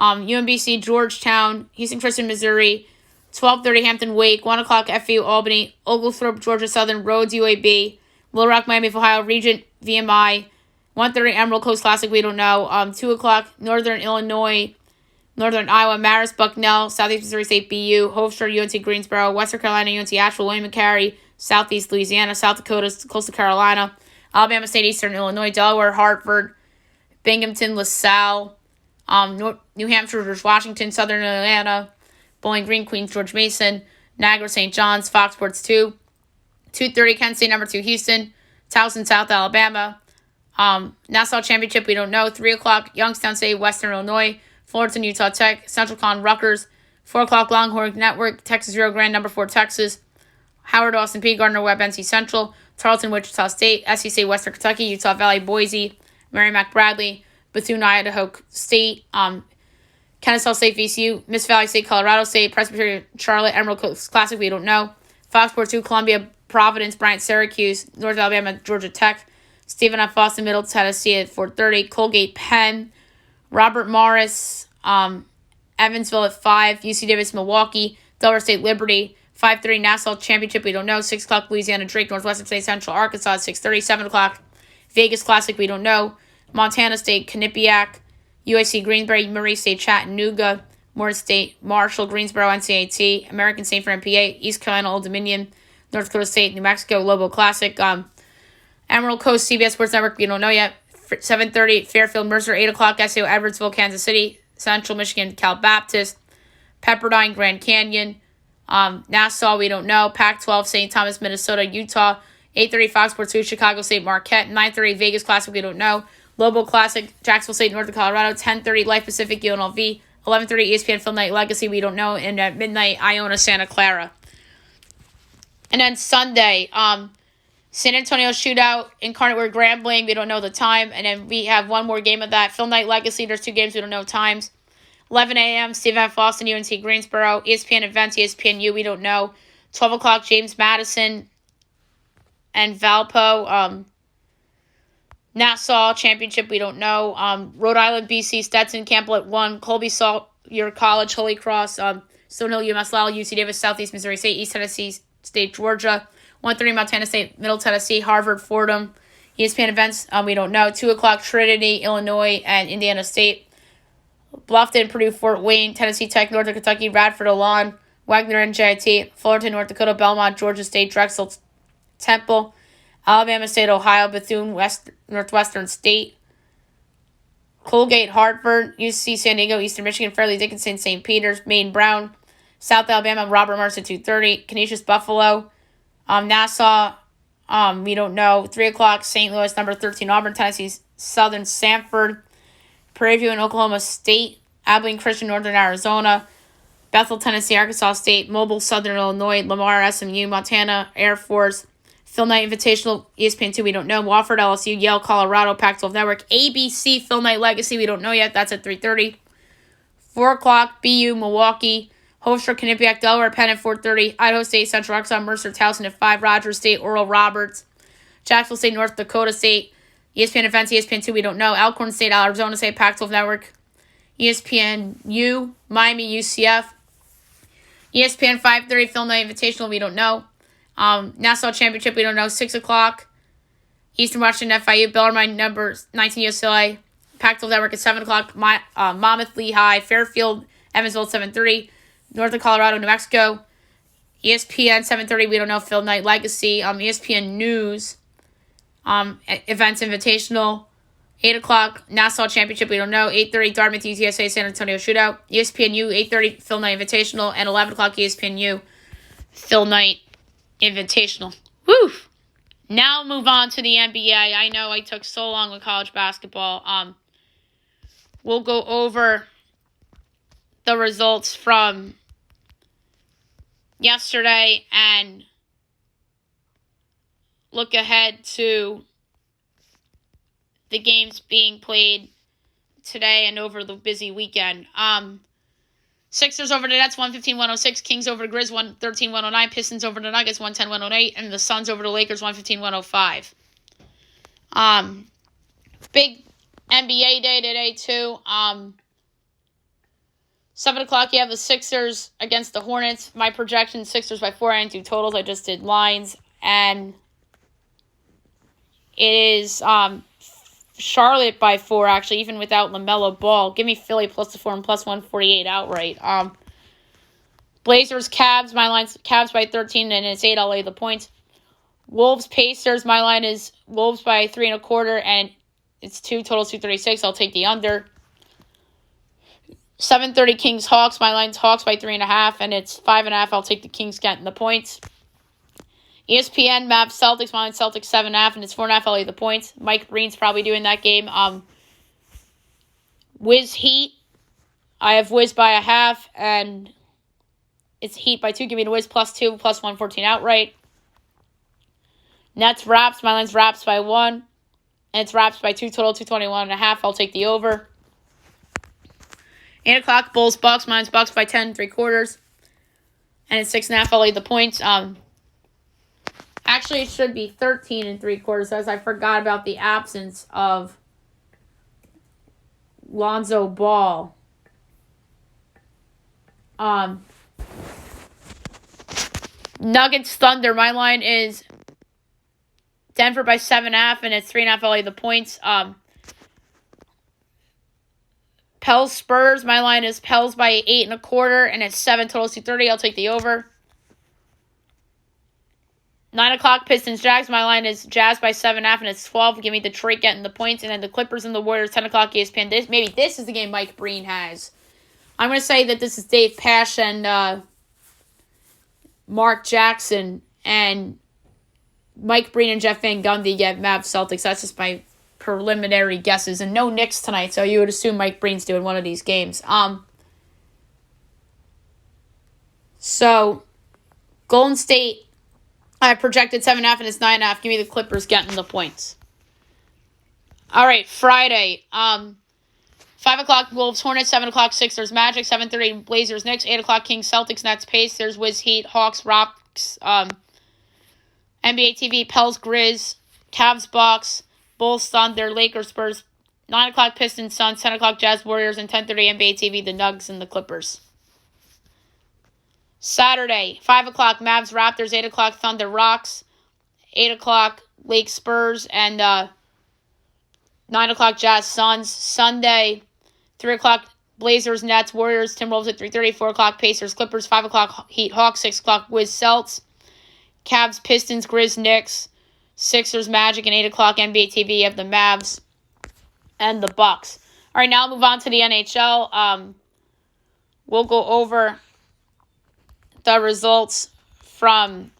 UMBC, Georgetown, Houston Christian, Missouri. 12:30 Hampton Wake, 1 o'clock FAU Albany, Oglethorpe, Georgia Southern, Rhodes UAB, Little Rock, Miami of Ohio, Regent VMI. 1:30 Emerald Coast Classic, we don't know. 2 o'clock Northern Illinois, Northern Iowa, Marist, Bucknell, Southeast Missouri State BU, Hofstra, UNC Greensboro, Western Carolina, UNC Asheville, William & Carey, Southeast Louisiana, South Dakota, Coastal Carolina, Alabama State, Eastern Illinois, Delaware, Hartford, Binghamton, LaSalle, New Hampshire, George Washington, Southern Atlanta, Bowling Green, Queens, George Mason, Niagara, St. John's, Fox Sports 2. 2:30 Kent State, number 2, Houston, Towson, South Alabama. Nassau Championship, we don't know. 3 o'clock, Youngstown State, Western Illinois, Fullerton, Utah Tech, Central Con, Rutgers. 4 o'clock, Longhorn Network, Texas Rio Grande, number 4, Texas. Howard, Austin P, Gardner Webb, NC Central, Tarleton, Wichita State, SEC, Western Kentucky, Utah Valley, Boise, Merrimack, Bradley, Bethune, Idaho State, Kennesaw State, VCU, Miss Valley State, Colorado State, Presbyterian, Charlotte, Emerald Coast Classic, we don't know. Fox Sports 2, Columbia, Providence, Bryant, Syracuse, North Alabama, Georgia Tech, Stephen F. Boston, Middle Tennessee at 4:30, Colgate, Penn, Robert Morris, Evansville at 5, UC Davis, Milwaukee, Delaware State, Liberty, 5:30 Nassau Championship, we don't know. 6 o'clock, Louisiana, Drake, Northwestern State, Central Arkansas, 6:30, 7 o'clock, Vegas Classic, we don't know. Montana State, Quinnipiac, UIC, Greensboro, Murray State, Chattanooga, Morris State, Marshall, Greensboro, NCAT, American State for MPA, East Carolina, Old Dominion, North Dakota State, New Mexico, Lobo Classic, Emerald Coast, CBS Sports Network, we don't know yet. 7:30 Fairfield, Mercer, 8 o'clock, SAO, Edwardsville, Kansas City, Central Michigan, Cal Baptist, Pepperdine, Grand Canyon, Nassau, we don't know. Pac-12, St. Thomas, Minnesota, Utah, 8:30 Fox Sports 2, Chicago State, Marquette, 9:30 Vegas Classic, we don't know. Lobo Classic, Jacksonville State, Northern Colorado, 10:30 Life Pacific, UNLV, 11:30 ESPN Phil Knight Legacy, we don't know, and at midnight, Iona, Santa Clara. And then Sunday, San Antonio Shootout, Incarnate Word, Grambling, we don't know the time, and then we have one more game of that. Phil Knight Legacy, there's 2 games, we don't know times. 11 a.m., Steve F. Austin, UNC Greensboro, ESPN Events, ESPN U, we don't know. 12 o'clock, James Madison and Valpo, Nassau Championship, we don't know. Rhode Island, BC, Stetson, Campbell at 1, Colby Salyer College, Holy Cross, Stonehill, UMass Lowell, UC Davis, Southeast Missouri State, East Tennessee State, Georgia, 1:30 Montana State, Middle Tennessee, Harvard, Fordham, ESPN Events, we don't know. 2 o'clock, Trinity, Illinois, and Indiana State, Bluffton, Purdue, Fort Wayne, Tennessee Tech, Northern Kentucky, Radford, Alon, Wagner, NJIT, Fullerton, North Dakota, Belmont, Georgia State, Drexel, Temple, Alabama State, Ohio, Bethune, Northwestern State, Colgate, Hartford, UC San Diego, Eastern Michigan, Fairleigh Dickinson, St. Peter's, Maine, Brown, South Alabama, Robert Morris at 2:30, Canisius, Buffalo, Nassau, we don't know. 3 o'clock, St. Louis, number 13, Auburn, Tennessee, Southern Sanford, Prairie View and Oklahoma State, Abilene Christian, Northern Arizona, Bethel, Tennessee, Arkansas State, Mobile, Southern Illinois, Lamar, SMU, Montana, Air Force, Phil Knight Invitational, ESPN 2, we don't know. Wofford, LSU, Yale, Colorado, Pac-12 Network, ABC, Phil Knight Legacy, we don't know yet. That's at 3:30. 4 o'clock, BU, Milwaukee, Hofstra, Quinnipiac, Delaware, Penn at 4:30. Idaho State, Central Arkansas, Mercer, Towson at 5. Rogers State, Oral Roberts, Jacksonville State, North Dakota State, ESPN Events, ESPN2, we don't know. Alcorn State, Arizona State, Pac-12 Network. ESPN-U, Miami, UCF. ESPN 5:30, Phil Knight Invitational, we don't know. Nassau Championship, we don't know. 6 o'clock. Eastern Washington, FIU, Bellarmine, number 19, UCLA. Pac-12 Network at 7 o'clock. Monmouth, Lehigh, Fairfield, Evansville, 7:30. Northern Colorado, New Mexico. ESPN 7:30, we don't know. Phil Knight Legacy. ESPN News. Events Invitational. 8 o'clock, Nassau Championship, we don't know. 8:30, Dartmouth, UTSA, San Antonio Shootout. ESPNU, 8:30, Phil Knight Invitational. And 11 o'clock, ESPNU, Phil Knight Invitational. Woo! Now move on to the NBA. I know I took so long with college basketball. We'll go over the results from yesterday and look ahead to the games being played today and over the busy weekend. Sixers over the Nets, 115-106. Kings over the Grizz, 113-109. Pistons over the Nuggets, 110-108. And the Suns over the Lakers, 115-105. Big NBA day today, too. 7 o'clock, you have the Sixers against the Hornets. My projection, Sixers by 4. I didn't do totals. I just did lines. And it is Charlotte by 4, actually, even without LaMelo Ball. Give me Philly plus the 4 and plus 148 outright. Blazers, Cavs. My line's Cavs by 13, and it's 8. I'll lay the points. Wolves, Pacers. My line is Wolves by 3.25, and it's 2. Total 236. I'll take the under. 7:30, Kings, Hawks. My line's Hawks by 3.5, and it's 5.5. I'll take the Kings getting the points. ESPN, Mavs, Celtics. My line Celtics 7.5, and it's 4.5. I'll lay the points. Mike Breen's probably doing that game. Wiz Heat. I have Wiz by 0.5, and it's Heat by 2. Give me the Wiz plus 2, plus 114 outright. Nets, Raps. My line's Raps by 1, and it's Raps by 2. Total 221.5. I'll take the over. 8 o'clock, Bulls, Bucks. Mine's Bucks by 10.75, and it's 6.5. I'll lay the points. Actually, it should be 13.75, as I forgot about the absence of Lonzo Ball. Nuggets, Thunder. My line is Denver by 7.5, and it's 3.5. I'll lay the points. Pels, Spurs. My line is Pels by 8.25, and it's 7. Total 230. I'll take the over. 9 o'clock, Pistons, Jags. My line is Jazz by 7.5, and it's 12. Give me Detroit getting the points. And then the Clippers and the Warriors, 10 o'clock, ESPN. Maybe this is the game Mike Breen has. I'm going to say that this is Dave Pasch and Mark Jackson. And Mike Breen and Jeff Van Gundy get Mavs, Celtics. That's just my preliminary guesses. And no Knicks tonight, so you would assume Mike Breen's doing one of these games. So, Golden State, I projected 7.5, and it's 9.5. Give me the Clippers getting the points. All right, Friday. 5 o'clock, Wolves, Hornets. 7 o'clock, Sixers, Magic. 7:30, Blazers, Knicks. 8 o'clock, Kings, Celtics, Nets, Pacers, Wiz, Heat, Hawks, Rocks. NBA TV, Pels, Grizz, Cavs, Bucks, Bulls, Thunder, Lakers, Spurs. 9 o'clock, Pistons, Suns. 10 o'clock, Jazz, Warriors. And 10:30, NBA TV, the Nuggets and the Clippers. Saturday, 5 o'clock, Mavs, Raptors. 8 o'clock, Thunder, Rocks. 8 o'clock, Lake, Spurs. And 9 o'clock, Jazz, Suns. Sunday, 3 o'clock, Blazers, Nets, Warriors, Timberwolves at 3:30. 4 o'clock, Pacers, Clippers. 5 o'clock, Heat, Hawks. 6 o'clock, Wiz, Celts. Cavs, Pistons, Grizz, Knicks. Sixers, Magic. And 8 o'clock, NBA TV. You have the Mavs and the Bucks. All right, now I'll move on to the NHL. We'll go over the results from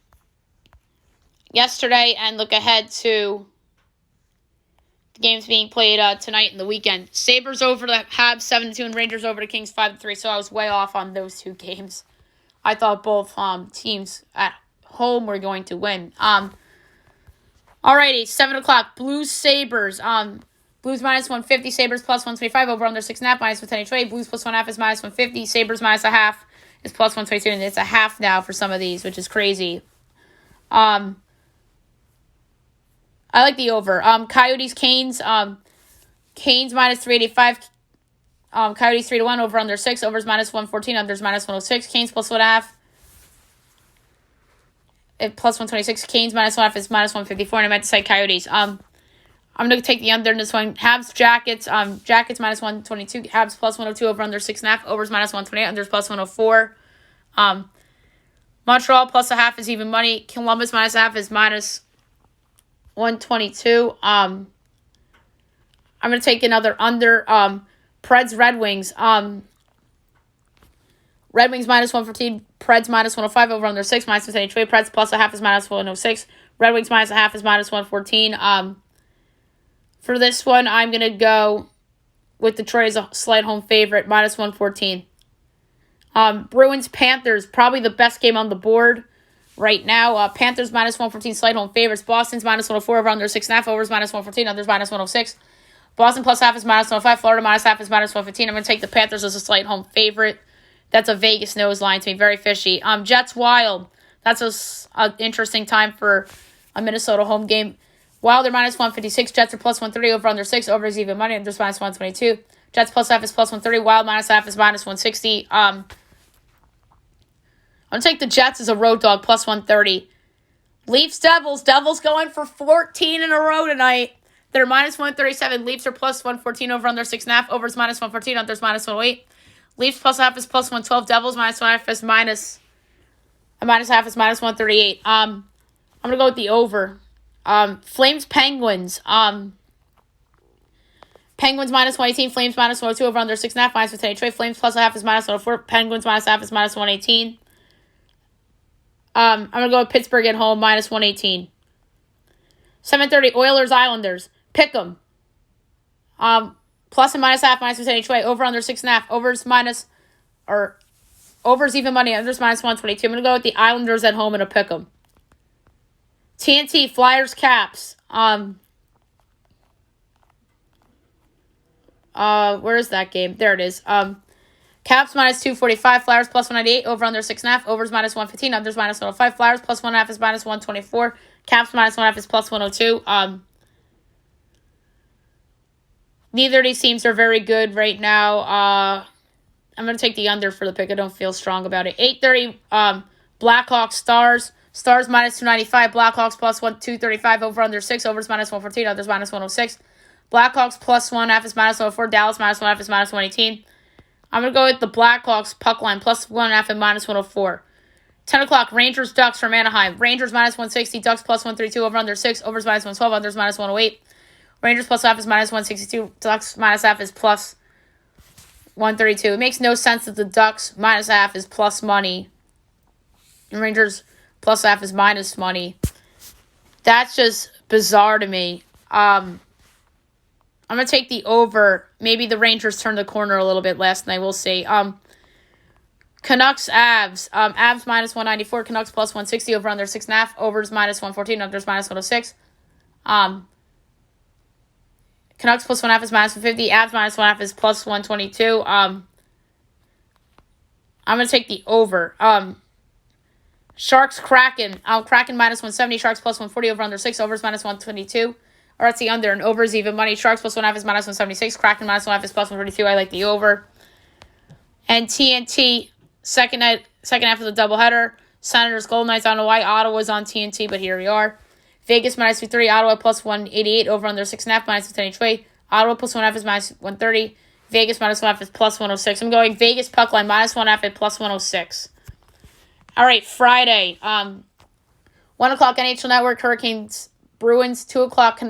yesterday and look ahead to the games being played tonight and the weekend. Sabres over the Habs 7-2 and Rangers over the Kings 5-3, so I was way off on those two games. I thought both teams at home were going to win. Alrighty, 7 o'clock, Blues, Sabres. Blues minus 150, Sabres plus 125, over under 6.5, minus 110 Blues plus 1.5 is minus 150, Sabres minus 0.5 is plus 122, and it's a half now for some of these, which is crazy. I like the over. Coyotes, Canes. Canes minus 385. Coyotes 3-1. Over under 6. Overs minus 114. Unders minus 106. Canes plus 1.5. Plus 126. Canes minus 1.5 is minus 154. And I meant to say Coyotes. I'm going to take the under in this one. Habs, Jackets. Jackets minus 122. Habs plus 102. Over under 6.5. Overs minus 128. Unders plus 104. Montreal plus 1/2 is even money. Columbus minus 1/2 is minus 122. I'm going to take another under. Preds, Red Wings. Red Wings minus 114. Preds minus 105. Over under 6. Minus 178. Preds plus 1/2 is minus 106. Red Wings minus 1/2 is minus 114. For this one, I'm going to go with Detroit as a slight home favorite. Minus 114. Bruins, Panthers, probably the best game on the board right now. Panthers minus 114, slight home favorites. Boston's minus 104, over under 6.5. Overs minus 114, unders minus 106. Boston plus 1/2 is minus 105. Florida minus 1/2 is minus 115. I'm going to take the Panthers as a slight home favorite. That's a Vegas nose line to me. Very fishy. Jets, Wild. That's an interesting time for a Minnesota home game. Wild are minus 156. Jets are plus 130. Over under 6. Over is even money. Unders minus 122. Jets plus 1/2 is plus 130. Wild minus 1/2 is minus 160. I'm going to take the Jets as a road dog, plus 130. Leafs, Devils. Devils going for 14 in a row tonight. They're minus 137. Leafs are plus 114, over under 6.5. Overs minus 114, unders minus 108. Leafs plus 1/2 is plus 112. Devils minus 1/2 is minus 1/2 is minus 138. I'm going to go with the over. Flames, Penguins. Penguins minus 118. Flames minus 102, over under 6.5. Minus 110. Flames plus 1/2 is minus 104. Penguins minus 1/2 is minus 118. I'm going to go with Pittsburgh at home, minus 118. 7:30, Oilers, Islanders. Pick 'em. Plus and minus 1/2, minus 110 each way. Over under 6.5. Overs even money. Unders minus 122. I'm going to go with the Islanders at home and a pick 'em. TNT, Flyers, Caps. Where is that game? There it is. Caps minus 245, Flyers plus 198, over under 6.5, overs minus 115, unders minus 105, Flyers plus 1.5 is minus 124, Caps minus 1.5 is plus 102. Neither of these teams are very good right now. I'm going to take the under for the pick. I don't feel strong about it. 8:30, Blackhawks, Stars. Stars minus 295, Blackhawks plus 235, over under 6, overs minus 114, unders minus 106. Blackhawks plus 1.5 is minus 104, Dallas minus 1.5 is minus 118. I'm going to go with the Blackhawks puck line, plus 1.5 and minus 104. 10 o'clock, Rangers, Ducks from Anaheim. Rangers minus 160, Ducks plus 132, over under 6, overs minus 112, unders minus 108. Rangers plus 1/2 is minus 162, Ducks minus 1/2 is plus 132. It makes no sense that the Ducks minus 1/2 is plus money and Rangers plus 1/2 is minus money. That's just bizarre to me. I'm going to take the over. Maybe the Rangers turned the corner a little bit last night. We'll see. Canucks, Avs. Avs minus 194. Canucks plus 160. Over under 6.5. Overs minus 114. Unders minus 106. Canucks plus 1.5 is minus 150. Avs minus 1.5 is plus 122. I'm going to take the over. Sharks, Kraken. Kraken minus 170. Sharks plus 140. Over under 6. Overs minus 122. Or that's the under, and over is even money. Sharks plus 1.5 is minus 176. Kraken minus 1.5 is plus 132. I like the over. And TNT, second half of the doubleheader. Senators, Golden Knights. I don't know why Ottawa's on TNT, but here we are. Vegas minus 230. Ottawa plus 188. Over under 6.5, minus 10 each way. Ottawa plus 1.5 is minus 130. Vegas minus 1.5 is plus 106. I'm going Vegas puck line minus 1.5 at plus 106. All right, Friday. 1 o'clock NHL Network, Hurricanes, Bruins. 2 o'clock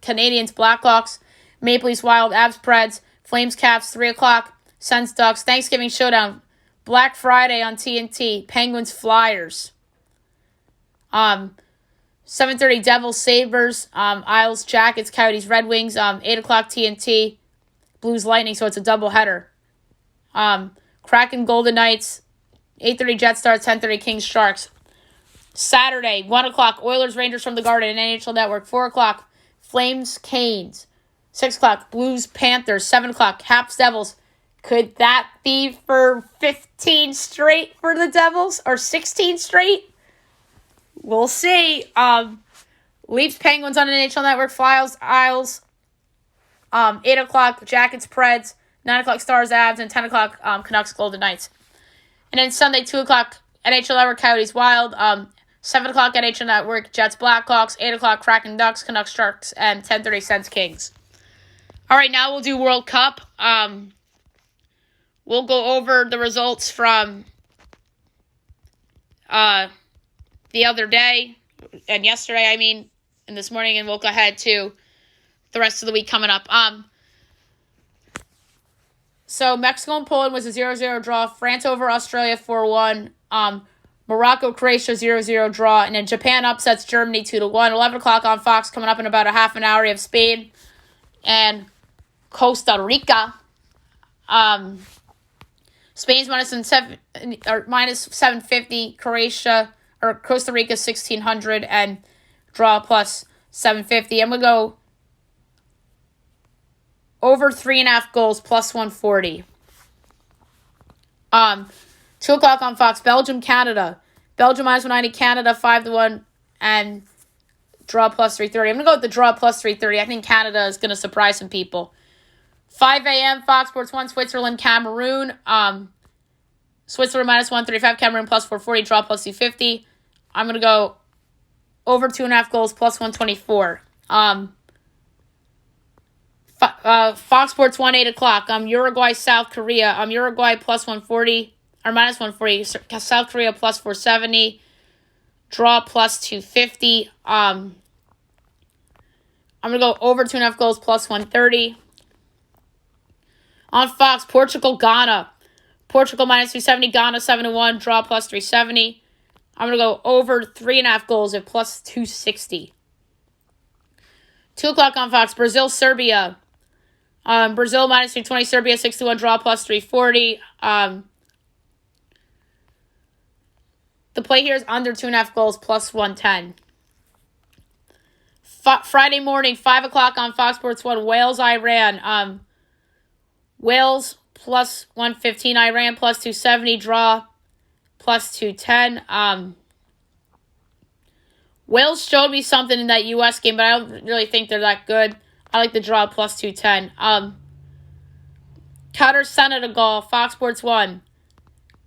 Canadians, Blackhawks, Maple Leafs, Wild, Avs, Preds, Flames, Caps. 3 o'clock Sens, Ducks. Thanksgiving Showdown, Black Friday on TNT, Penguins, Flyers. 7:30 Devils, Sabres, Isles, Jackets, Coyotes, Red Wings. 8 o'clock TNT, Blues, Lightning. So it's a doubleheader. Kraken, Golden Knights. 8:30 Jets, Stars. 10:30 Kings, Sharks. Saturday, 1 o'clock, Oilers, Rangers from the Garden, NHL Network. 4 o'clock, Flames, Canes. 6 o'clock, Blues, Panthers. 7 o'clock, Caps, Devils. Could that be for 15 straight for the Devils? Or 16 straight? We'll see. Leafs Penguins on NHL Network. Flyers Isles. 8 o'clock Jackets Preds. 9 o'clock Stars Avs. And 10 o'clock Canucks Golden Knights. And then Sunday 2 o'clock NHL Network Coyotes Wild. 7 o'clock NHL Network Jets Blackhawks. 8 o'clock Kraken Ducks. Canucks Sharks. And 10:30 Sens Kings. All right, now we'll do World Cup. We'll go over the results from the other day, and yesterday, and this morning, and we'll go ahead to the rest of the week coming up. So Mexico and Poland was a 0-0 draw. France over Australia 4-1. Morocco, Croatia 0-0 draw. And then Japan upsets Germany 2-1. 11 o'clock on Fox coming up in about a half an hour. You have Spain and Costa Rica. Spain's minus 750. Costa Rica 1,600 and draw plus 750. I'm going to go over 3.5 goals plus 140. 2 o'clock on Fox, Belgium, Canada. Belgium minus 190, Canada 5-1 and draw plus 330. I'm going to go with the draw plus 330. I think Canada is going to surprise some people. 5 a.m. Fox Sports 1, Switzerland, Cameroon. Switzerland minus 135, Cameroon plus 440, draw plus 250. I'm going to go over 2.5 goals plus 124. Fox Sports 1, 8 o'clock. Uruguay, South Korea. Uruguay plus 140, or minus 140. South Korea plus 470. Draw plus 250. I'm going to go over 2.5 goals plus 130. On Fox, Portugal, Ghana. Portugal minus 270, Ghana 7-1, draw plus 370. I'm going to go over 3.5 goals at plus 260. 2 o'clock on Fox, Brazil, Serbia. Brazil minus 220, Serbia 6-1, draw plus 340. The play here is under 2.5 goals plus 110. Friday morning, 5 o'clock on Fox Sports 1, Wales, Iran. Wales plus 115, Iran plus 270, draw plus 210. Wales showed me something in that U.S. game, but I don't really think they're that good. I like the draw plus 210. Qatar, Senegal, Fox Sports 1.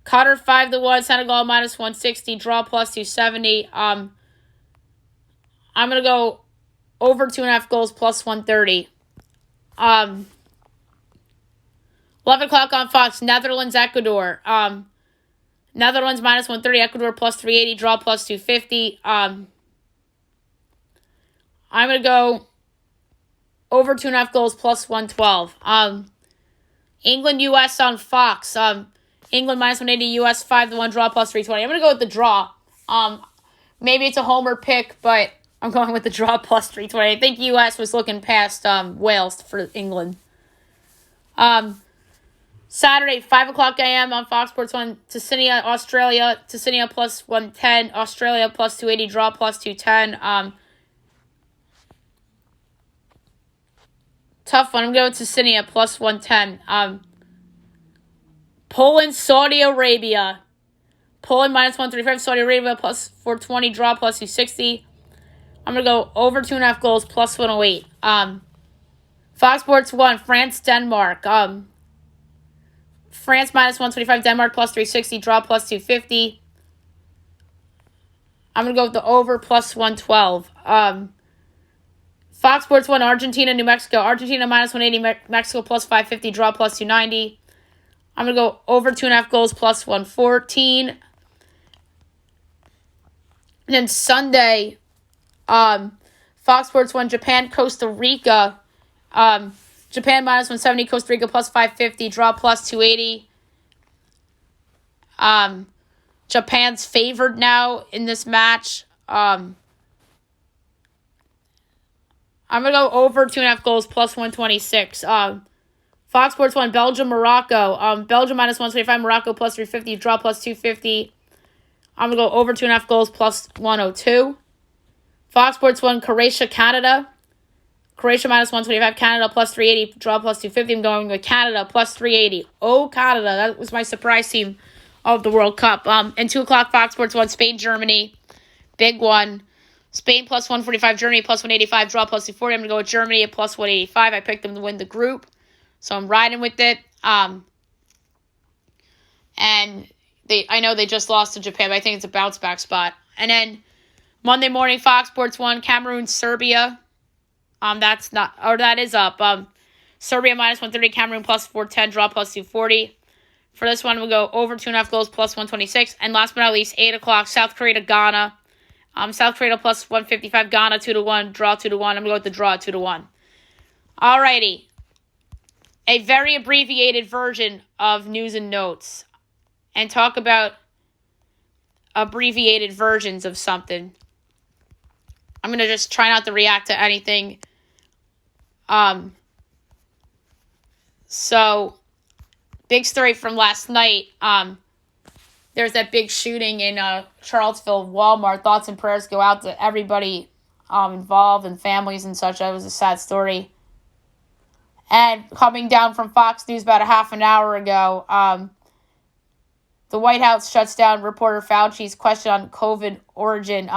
Qatar 5-1, Senegal minus 160, draw plus 270. I'm going to go over 2.5 goals plus 130. 11 o'clock on Fox, Netherlands, Ecuador. Netherlands minus 130, Ecuador plus 380, draw plus 250. I'm going to go over 2.5 goals plus 112. England, U.S. on Fox. England minus 180, U.S. 5-1, draw plus 320. I'm going to go with the draw. Maybe it's a homer pick, but I'm going with the draw plus 320. I think U.S. was looking past Wales for England. Saturday, 5 o'clock a.m. on Fox Sports 1, Tasmania, Australia. Tasmania plus 110, Australia plus 280, draw plus 210. Tough one. I'm going to Tasmania plus 110. Poland, Saudi Arabia. Poland minus 135, Saudi Arabia plus 420, draw plus 260. I'm going to go over 2.5 goals plus 108. Fox Sports 1, France, Denmark. France minus 125, Denmark plus 360, draw plus 250. I'm going to go with the over plus 112. Fox Sports 1, Argentina, New Mexico. Argentina minus 180, Mexico plus 550, draw plus 290. I'm going to go over 2.5 goals plus 114. And then Sunday, Fox Sports 1, Japan, Costa Rica. Japan minus 170, Costa Rica plus 550, draw plus 280. Japan's favored now in this match. I'm going to go over 2.5 goals plus 126. Fox Sports 1, Belgium, Morocco. Belgium minus 125, Morocco plus 350, draw plus 250. I'm going to go over 2.5 goals plus 102. Fox Sports 1, Croatia, Canada. Croatia minus 125, Canada plus 380, draw plus 250. I'm going with Canada plus 380. Oh, Canada. That was my surprise team of the World Cup. And 2 o'clock, Fox Sports 1, Spain, Germany. Big one. Spain plus 145, Germany plus 185, draw plus 240. I'm going to go with Germany at plus 185. I picked them to win the group, so I'm riding with it. And I know they just lost to Japan, but I think it's a bounce back spot. And then Monday morning, Fox Sports 1, Cameroon, Serbia. That is up. Serbia minus 130, Cameroon plus 410, draw plus 240. For this one, we'll go over 2.5 goals plus 126. And last but not least, 8 o'clock, South Korea to Ghana. South Korea plus 155, Ghana 2-1, draw 2-1. I'm going to go with the draw 2-1. Alrighty. A very abbreviated version of news and notes. And talk about abbreviated versions of something. I'm going to just try not to react to anything. So, big story from last night. There's that big shooting in Charlottesville Walmart. Thoughts and prayers go out to everybody involved and families and such. That was a sad story. And coming down from Fox News about a half an hour ago, the White House shuts down reporter Fauci's question on COVID origin.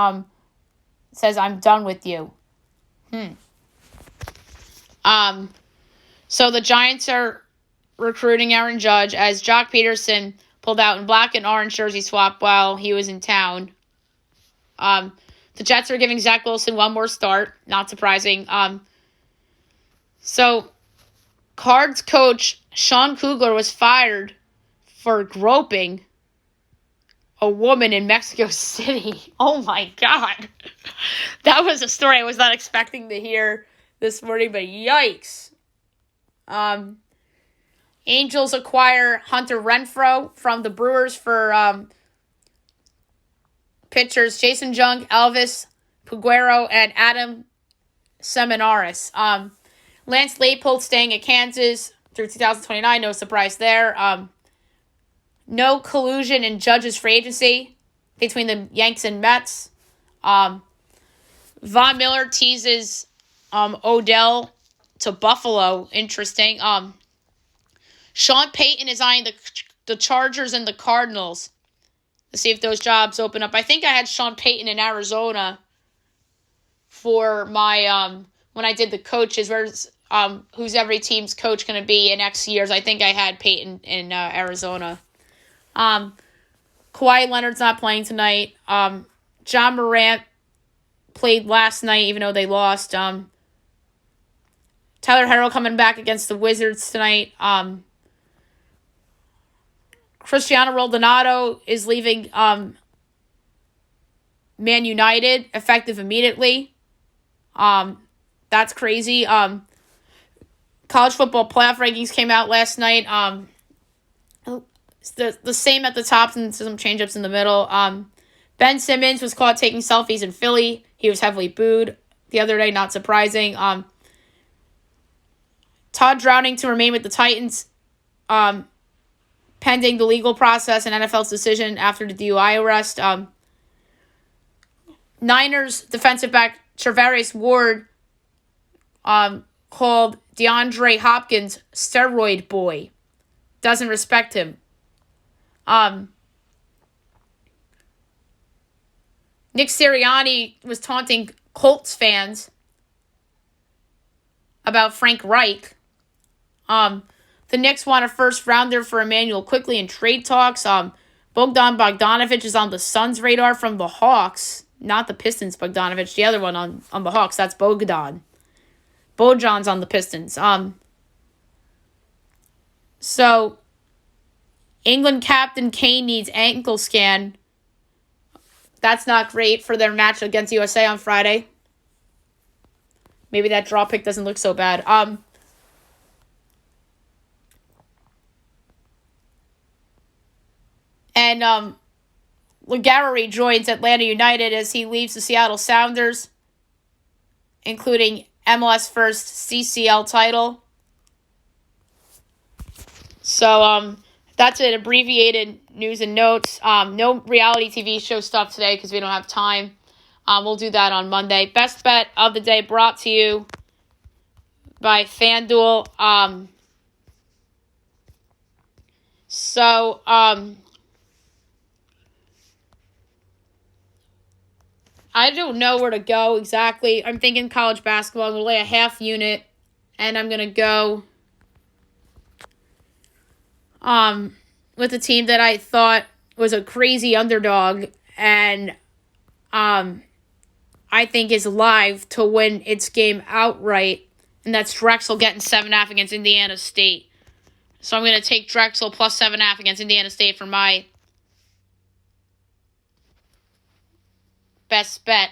Says, I'm done with you. So the Giants are recruiting Aaron Judge as Jock Peterson pulled out in black and orange jersey swap while he was in town. The Jets are giving Zach Wilson one more start. Not surprising. So Cards coach Sean Kugler was fired for groping a woman in Mexico City. Oh my God. That was a story I was not expecting to hear this morning, but yikes. Angels acquire Hunter Renfroe from the Brewers for pitchers Jason Jung, Elvis Puguero, and Adam Seminaris. Lance Leipold staying at Kansas through 2029. No surprise there. No collusion in Judge's free agency between the Yanks and Mets. Von Miller teases Odell to Buffalo. Interesting. Sean Payton is eyeing the Chargers and the Cardinals to see if those jobs open up. I think I had Sean Payton in Arizona for my when I did the coaches. Who's every team's coach going to be in X years? I think I had Payton in Arizona. Kawhi Leonard's not playing tonight. John Morant played last night, even though they lost. Tyler Herro coming back against the Wizards tonight. Cristiano Ronaldo is leaving Man United, effective immediately. That's crazy. College football playoff rankings came out last night. The same at the top and some change-ups in the middle. Ben Simmons was caught taking selfies in Philly. He was heavily booed the other day, not surprising. Todd Downing to remain with the Titans pending the legal process and NFL's decision after the DUI arrest. Niners defensive back Travarius Ward called DeAndre Hopkins steroid boy. Doesn't respect him. Nick Sirianni was taunting Colts fans about Frank Reich. The Knicks want a first-rounder for Emmanuel Quickly in trade talks. Bogdan Bogdanovic is on the Suns' radar from the Hawks. Not the Pistons, Bogdanovic. The other one on the Hawks, that's Bogdan. Bojan's on the Pistons. So, England captain Kane needs ankle scan. That's not great for their match against USA on Friday. Maybe that draw pick doesn't look so bad. And Legare joins Atlanta United as he leaves the Seattle Sounders, including MLS first CCL title. So that's it. Abbreviated news and notes. No reality TV show stuff today because we don't have time. We'll do that on Monday. Best bet of the day brought to you by FanDuel. I don't know where to go exactly. I'm thinking college basketball. I'm going to lay a half unit, and I'm going to go with a team that I thought was a crazy underdog, and I think is live to win its game outright, and that's Drexel getting 7.5 against Indiana State. So I'm going to take Drexel plus 7.5 against Indiana State for my best bet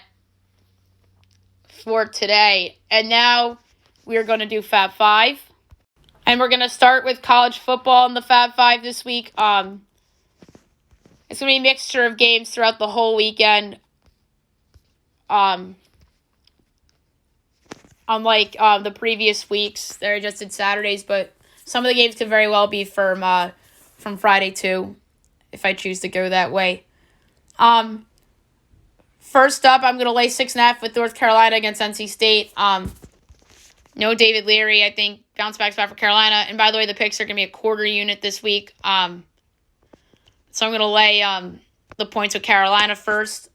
for today. And now we are going to do Fab 5. And we're going to start with college football in the Fab 5 this week. It's going to be a mixture of games throughout the whole weekend. Unlike the previous weeks, they're just in Saturdays, but some of the games could very well be from Friday too, if I choose to go that way. First up, I'm going to lay 6.5 with North Carolina against NC State. No David Leary, I think, bounce back spot for Carolina. And by the way, the picks are going to be a quarter unit this week. So I'm going to lay the points with Carolina first.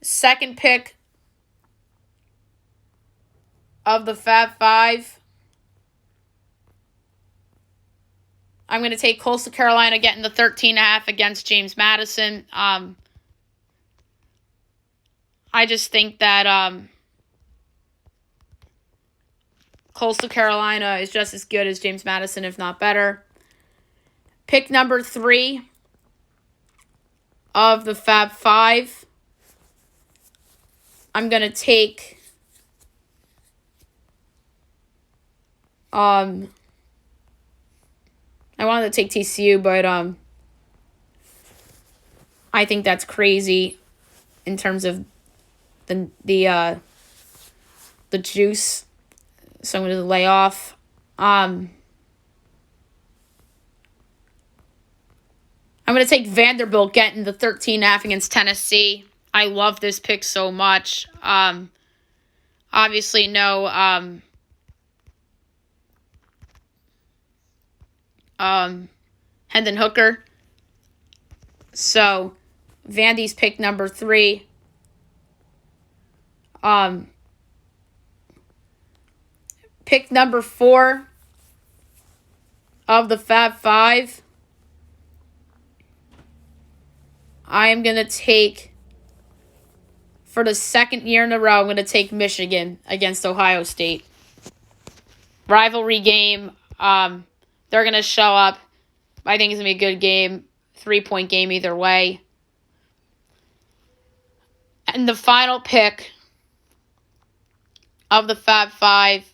Second pick of the Fab 5. I'm going to take Coastal Carolina getting the 13.5 against James Madison. I just think that Coastal Carolina is just as good as James Madison, if not better. Pick number 3 of the Fab 5. I'm going to take I wanted to take TCU, but I think that's crazy in terms of the juice. So I'm going to lay off. I'm going to take Vanderbilt getting the 13.5 against Tennessee. I love this pick so much. Obviously, no Hendon Hooker. So, Vandy's pick number 3. Pick number 4 of the Fab 5. I am going to take, for the second year in a row, I'm going to take Michigan against Ohio State. Rivalry game. They're going to show up. I think it's going to be a good game. 3-point game either way. And the final pick of the Fab 5.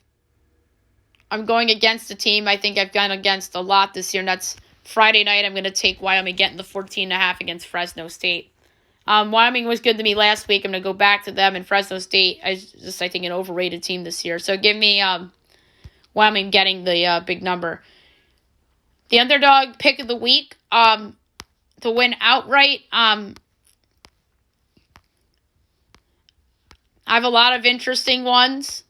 I'm going against a team I think I've gone against a lot this year, and that's Friday night. I'm going to take Wyoming getting the 14.5 against Fresno State. Wyoming was good to me last week. I'm going to go back to them, and Fresno State is just, I think, an overrated team this year. So give me Wyoming getting the big number. The underdog pick of the week to win outright. I have a lot of interesting ones,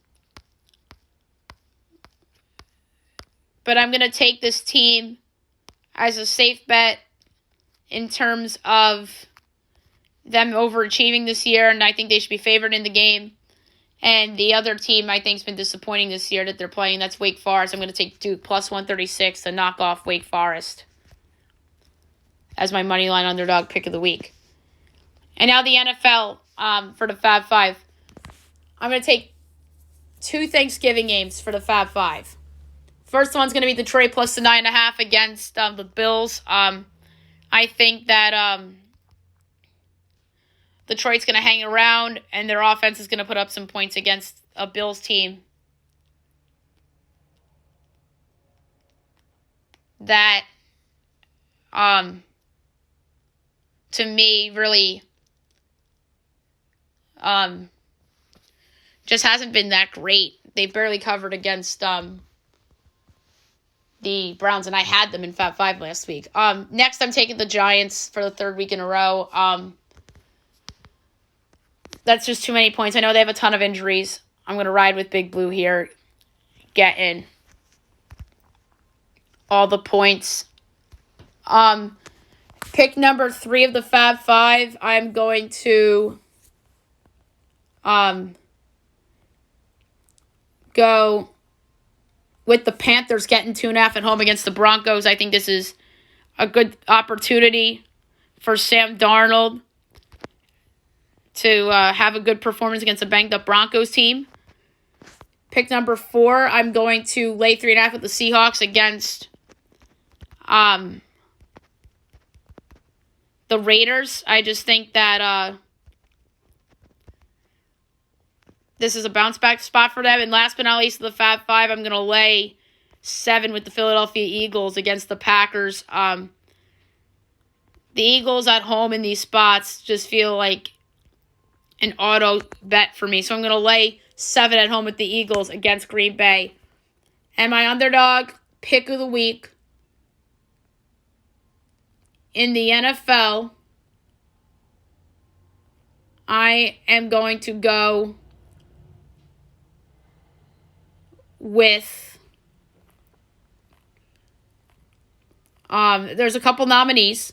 but I'm going to take this team as a safe bet in terms of them overachieving this year, and I think they should be favored in the game. And the other team I think has been disappointing this year that they're playing, that's Wake Forest. I'm going to take Duke plus 136 to knock off Wake Forest as my moneyline underdog pick of the week. And now the NFL for the Fab 5. I'm going to take 2 Thanksgiving games for the Fab 5. First one's going to be Detroit plus the 9.5 against the Bills. I think that Detroit's going to hang around, and their offense is going to put up some points against a Bills team that, to me, really just hasn't been that great. They barely covered against the Browns, and I had them in Fab 5 last week. Next, I'm taking the Giants for the 3rd week in a row. That's just too many points. I know they have a ton of injuries. I'm going to ride with Big Blue here, getting all the points. Pick number 3 of the Fab 5. I'm going to go with the Panthers getting 2.5 at home against the Broncos. I think this is a good opportunity for Sam Darnold to have a good performance against a banged-up Broncos team. Pick number 4, I'm going to lay 3.5 with the Seahawks against the Raiders. I just think that this is a bounce-back spot for them. And last but not least, the Fab 5, I'm going to lay 7 with the Philadelphia Eagles against the Packers. The Eagles at home in these spots just feel like an auto bet for me. So I'm going to lay 7 at home with the Eagles against Green Bay. And my underdog pick of the week in the NFL, I am going to go with there's a couple nominees.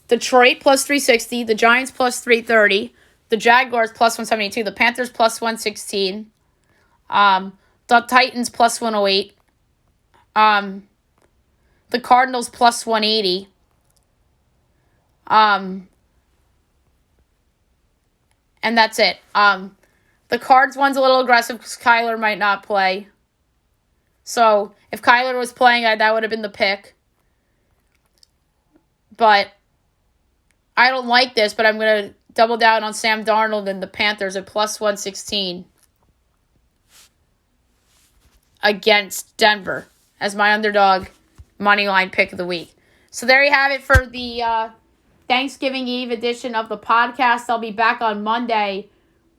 Detroit plus 360, the Giants plus 330, the Jaguars plus 172, the Panthers plus 116, the Titans plus 108, the Cardinals plus 180, and that's it. The Cards one's a little aggressive because Kyler might not play. So if Kyler was playing, that would have been the pick. But I don't like this, but I'm going to double down on Sam Darnold and the Panthers at plus 116 against Denver as my underdog moneyline pick of the week. So there you have it for the Thanksgiving Eve edition of the podcast. I'll be back on Monday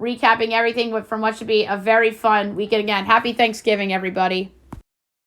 recapping everything from what should be a very fun weekend again. Happy Thanksgiving, everybody.